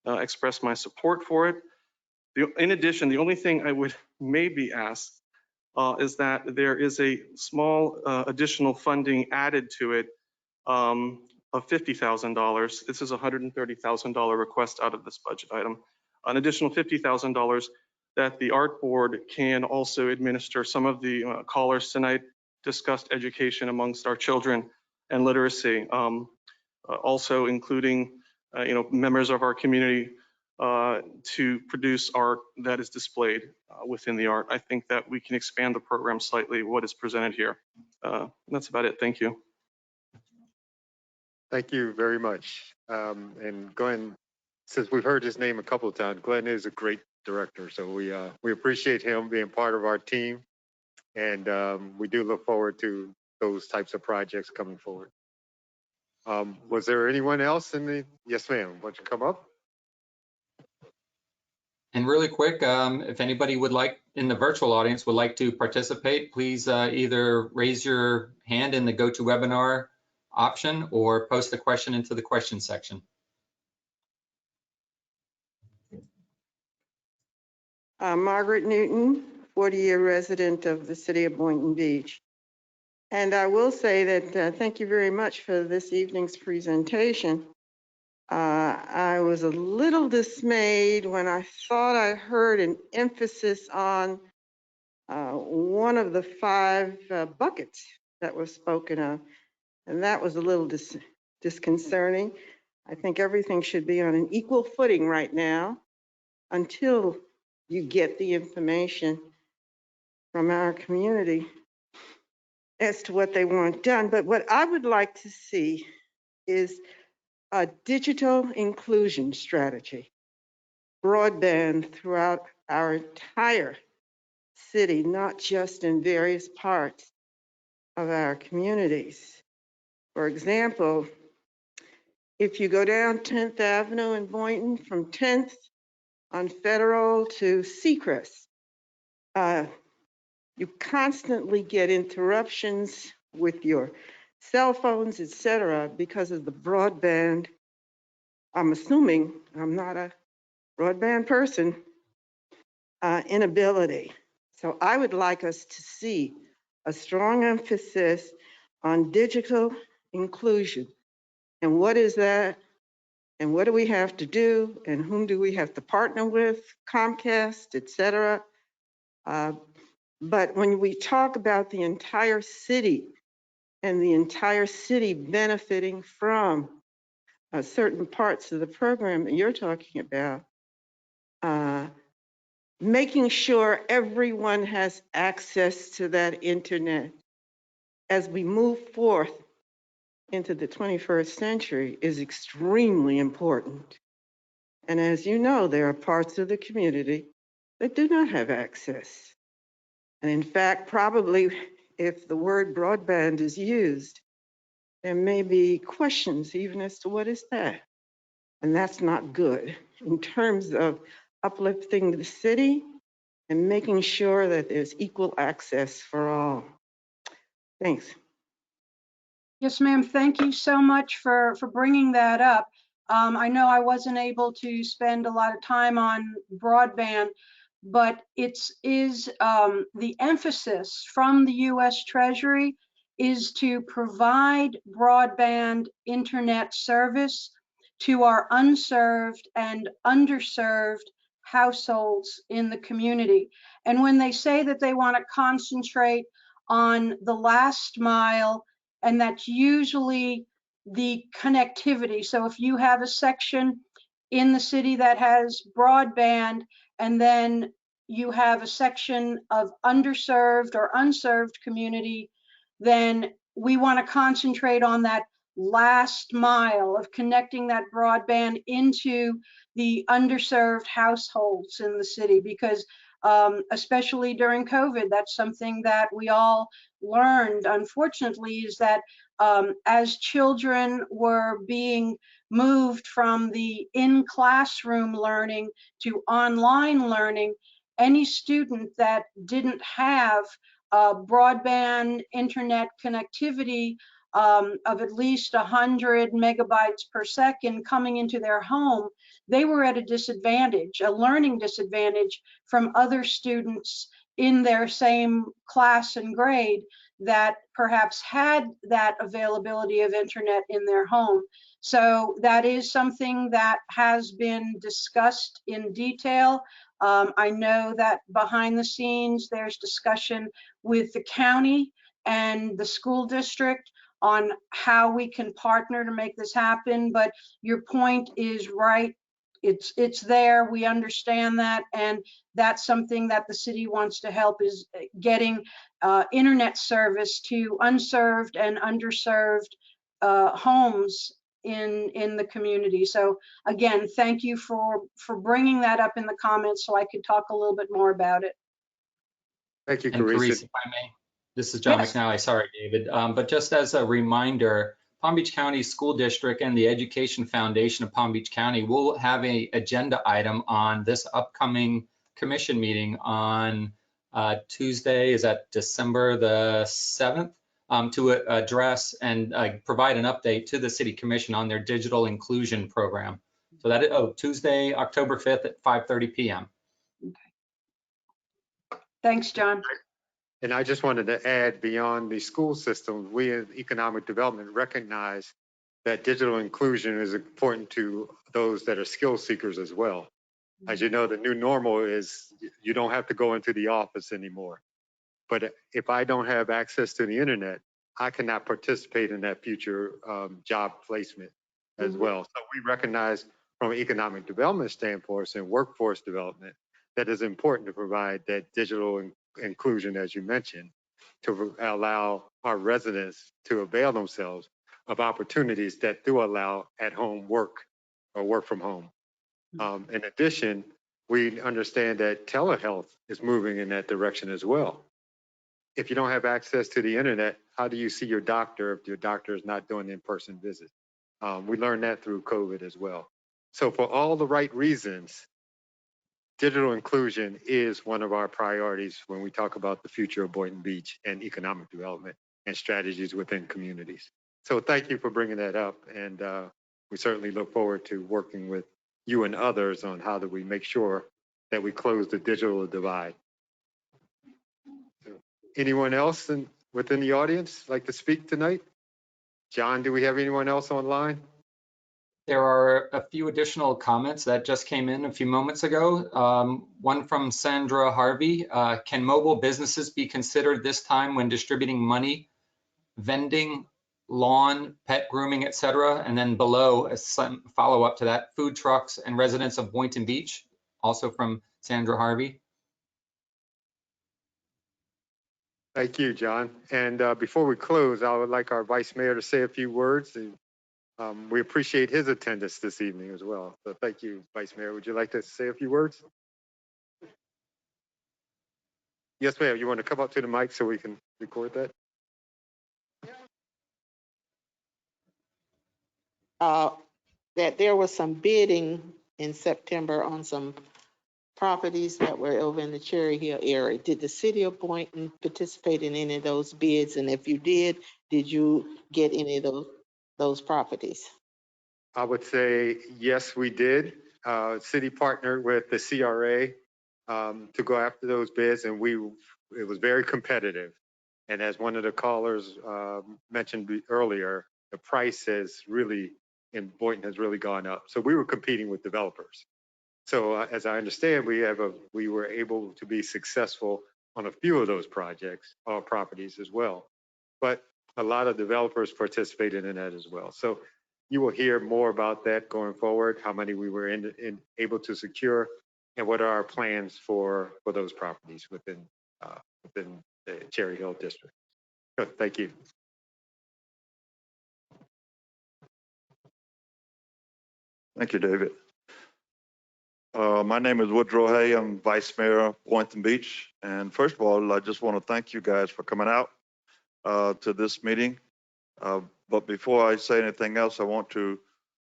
express my support for it. In addition, the only thing I would maybe ask is that there is a small additional funding added to it of $50,000. This is a $130,000 request out of this budget item. An additional $50,000 that the art board can also administer. Some of the callers tonight discussed education amongst our children and literacy, also including members of our community to produce art that is displayed within the art. I think that we can expand the program slightly, what is presented here. That's about it. Thank you. Thank you very much. And Glenn, since we've heard his name a couple of times, Glenn is a great director. So we appreciate him being part of our team. And we do look forward to those types of projects coming forward. Was there anyone else in the, yes, ma'am, why don't you come up? And really quick, if anybody would like, in the virtual audience, would like to participate, please either raise your hand in the GoToWebinar option or post a question into the question section. Margaret Newton, 40-year resident of the city of Boynton Beach. And I will say that thank you very much for this evening's presentation. I was a little dismayed when I thought I heard an emphasis on one of the 5 buckets that was spoken of, and that was a little disconcerting. I think everything should be on an equal footing right now until you get the information from our community as to what they want done. But what I would like to see is a digital inclusion strategy, broadband throughout our entire city, not just in various parts of our communities. For example, if you go down 10th Avenue in Boynton from 10th on Federal to Seacrest, you constantly get interruptions with your cell phones, et cetera, because of the broadband. I'm assuming, I'm not a broadband person, inability. So I would like us to see a strong emphasis on digital inclusion. And what is that? And what do we have to do? And whom do we have to partner with? Comcast, et cetera. But when we talk about the entire city and the entire city benefiting from certain parts of the program that you're talking about, making sure everyone has access to that internet as we move forth into the 21st century is extremely important. And as you know, there are parts of the community that do not have access. And in fact, probably if the word broadband is used, there may be questions even as to what is that. And that's not good in terms of uplifting the city and making sure that there's equal access for all. Thanks. Yes, ma'am. Thank you so much for bringing that up. I know I wasn't able to spend a lot of time on broadband, but the emphasis from the U.S. Treasury is to provide broadband internet service to our unserved and underserved households in the community. And when they say that they want to concentrate on the last mile, and that's usually the connectivity. So if you have a section in the city that has broadband and then you have a section of underserved or unserved community, then we want to concentrate on that last mile of connecting that broadband into the underserved households in the city, because especially during COVID, that's something that we all learned, unfortunately, is that as children were being moved from the in-classroom learning to online learning, any student that didn't have broadband internet connectivity of at least 100 megabytes per second coming into their home, they were at a disadvantage, a learning disadvantage from other students in their same class and grade that perhaps had that availability of internet in their home. So that is something that has been discussed in detail. I know that behind the scenes, there's discussion with the county and the school district on how we can partner to make this happen. But your point is right. It's there. We understand that. And that's something that the city wants to help, is getting internet service to unserved and underserved homes in the community. So again, thank you for bringing that up in the comments so I could talk a little bit more about it. Thank you, And Carissa. Carissa, if I may, this is John Yes. McNally. Sorry, David. But just as a reminder, Palm Beach County School District and the Education Foundation of Palm Beach County will have an agenda item on this upcoming commission meeting on Tuesday, is that December the 7th, to address and provide an update to the City Commission on their digital inclusion program. So that is, Tuesday, October 5th at 5:30 p.m. Thanks, John. And I just wanted to add, beyond the school system, we in economic development recognize that digital inclusion is important to those that are skill seekers as well. As you know, the new normal is you don't have to go into the office anymore. But if I don't have access to the internet, I cannot participate in that future job placement as well. So we recognize from an economic development standpoint and workforce development that it's important to provide that digital inclusion, as you mentioned, to allow our residents to avail themselves of opportunities that do allow at-home work or work from home. In addition, we understand that telehealth is moving in that direction as well. If you don't have access to the internet, how do you see your doctor if your doctor is not doing in-person visits? We learned that through COVID as well. So for all the right reasons, digital inclusion is one of our priorities when we talk about the future of Boynton Beach and economic development and strategies within communities. So thank you for bringing that up. And we certainly look forward to working with you and others on how do we make sure that we close the digital divide. Anyone else within the audience like to speak tonight? John, do we have anyone else online? There are a few additional comments that just came in a few moments ago. One from Sandra Harvey. Can mobile businesses be considered this time when distributing money, vending, lawn, pet grooming, etc.? And then below, a follow-up to that, food trucks and residents of Boynton Beach, also from Sandra Harvey. Thank you, John. And before we close, I would like our Vice Mayor to say a few words. And we appreciate his attendance this evening as well. So thank you, Vice Mayor. Would you like to say a few words? Yes, ma'am. You want to come up to the mic so we can record that? That there was some bidding in September on some properties that were over in the Cherry Hill area. Did the city of Boynton participate in any of those bids? And if you did you get any of those properties? I would say, yes, we did. City partnered with the CRA to go after those bids, and it was very competitive. And as one of the callers mentioned earlier, the price in Boynton has really gone up. So we were competing with developers. So as I understand, we were able to be successful on a few of those projects or properties as well. But a lot of developers participated in that as well. So you will hear more about that going forward, how many we were able to secure. and what are our plans for those properties within the Cherry Hill district. Good, thank you. Thank you, David. My name is Woodrow Hay. I'm Vice Mayor of Boynton Beach. And first of all, I just want to thank you guys for coming out to this meeting. But before I say anything else, I want to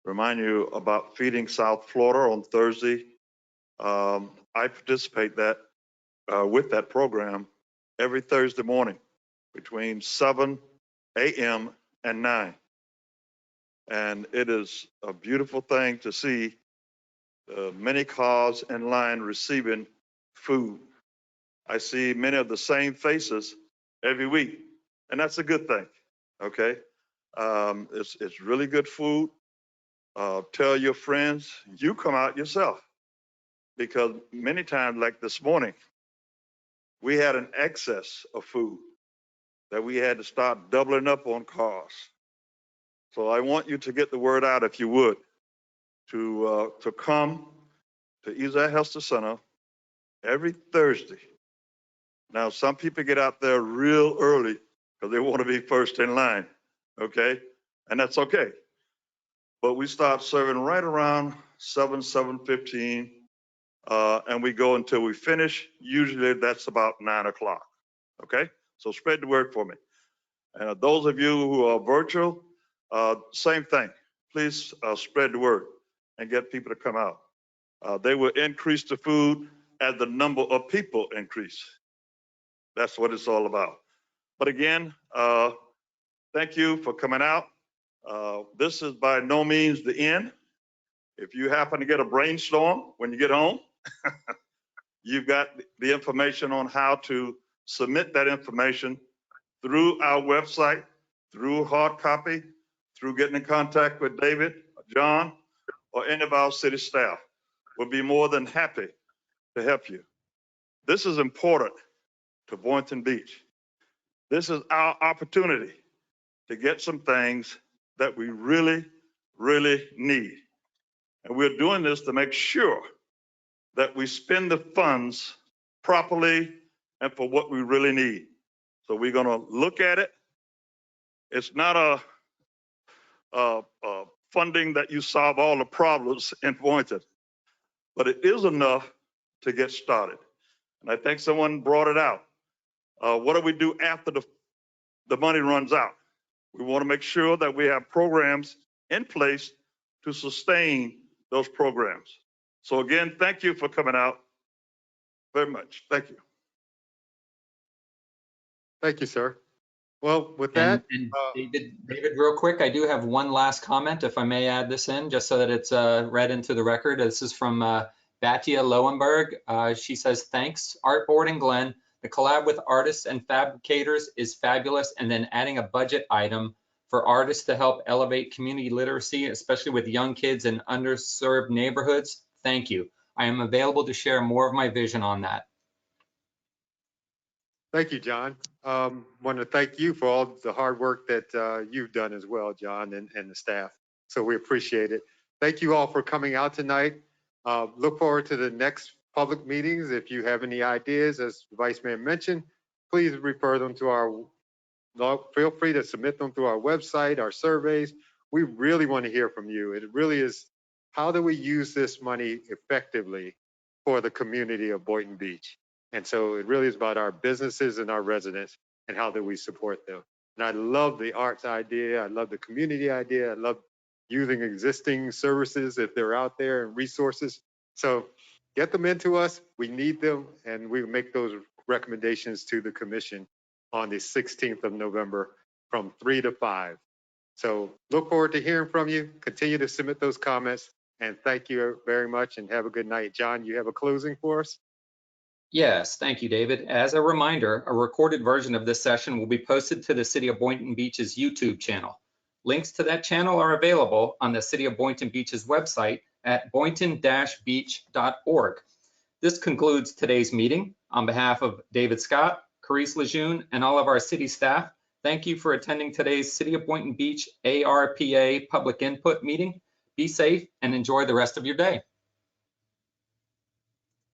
remind you about Feeding South Florida on Thursday. I participate with that program every Thursday morning between 7 a.m. and 9. And it is a beautiful thing to see many cars in line receiving food. I see many of the same faces every week, and that's a good thing, okay? It's really good food. Tell your friends, you come out yourself, because many times, like this morning, we had an excess of food that we had to start doubling up on cars. So I want you to get the word out, if you would, to come to East Hester Center every Thursday. Now, some people get out there real early because they want to be first in line, okay? And that's okay. But we start serving right around 7:15, and we go until we finish. Usually that's about 9 o'clock, okay? So spread the word for me. And those of you who are virtual, same thing. Please spread the word and get people to come out. They will increase the food as the number of people increase. That's what it's all about. But again, thank you for coming out. This is by no means the end. If you happen to get a brainstorm when you get home, you've got the information on how to submit that information through our website, through hard copy, through getting in contact with David, John, or any of our city staff. We'll be more than happy to help you. This is important to Boynton Beach. This is our opportunity to get some things that we really, really need. And we're doing this to make sure that we spend the funds properly and for what we really need. So we're gonna look at it. It's not a funding that you solve all the problems in Boynton, but it is enough to get started. And I think someone brought it out. What do we do after the money runs out? We want to make sure that we have programs in place to sustain those programs. So again, thank you for coming out very much. Thank you. Thank you, sir. Well, with that. And David, real quick, I do have one last comment, if I may add this in, just so that it's read into the record. This is from Batia Lowenberg. She says, thanks, Artboard and Glenn. The collab with artists and fabricators is fabulous. And then adding a budget item for artists to help elevate community literacy, especially with young kids in underserved neighborhoods. Thank you. I am available to share more of my vision on that. Thank you, John. Want to thank you for all the hard work that you've done as well, John, and the staff. So we appreciate it. Thank you all for coming out tonight. Look forward to the next public meetings. If you have any ideas, as the Vice Mayor mentioned, please refer them to feel free to submit them through our website, our surveys. We really want to hear from you. It really is, how do we use this money effectively for the community of Boynton Beach? And so it really is about our businesses and our residents and how do we support them. And I love the arts idea. I love the community idea. I love using existing services if they're out there and resources. So get them into us. We need them, and we make those recommendations to the commission on the 16th of November from 3 to 5. So look forward to hearing from you. Continue to submit those comments, and thank you very much and have a good night. John, you have a closing for us? Yes, thank you, David. As a reminder, a recorded version of this session will be posted to the City of Boynton Beach's YouTube channel. Links to that channel are available on the City of Boynton Beach's website at boynton-beach.org. This concludes today's meeting. On behalf of David Scott, Carice Lejeune, and all of our city staff, thank you for attending today's City of Boynton Beach ARPA public input meeting. Be safe and enjoy the rest of your day.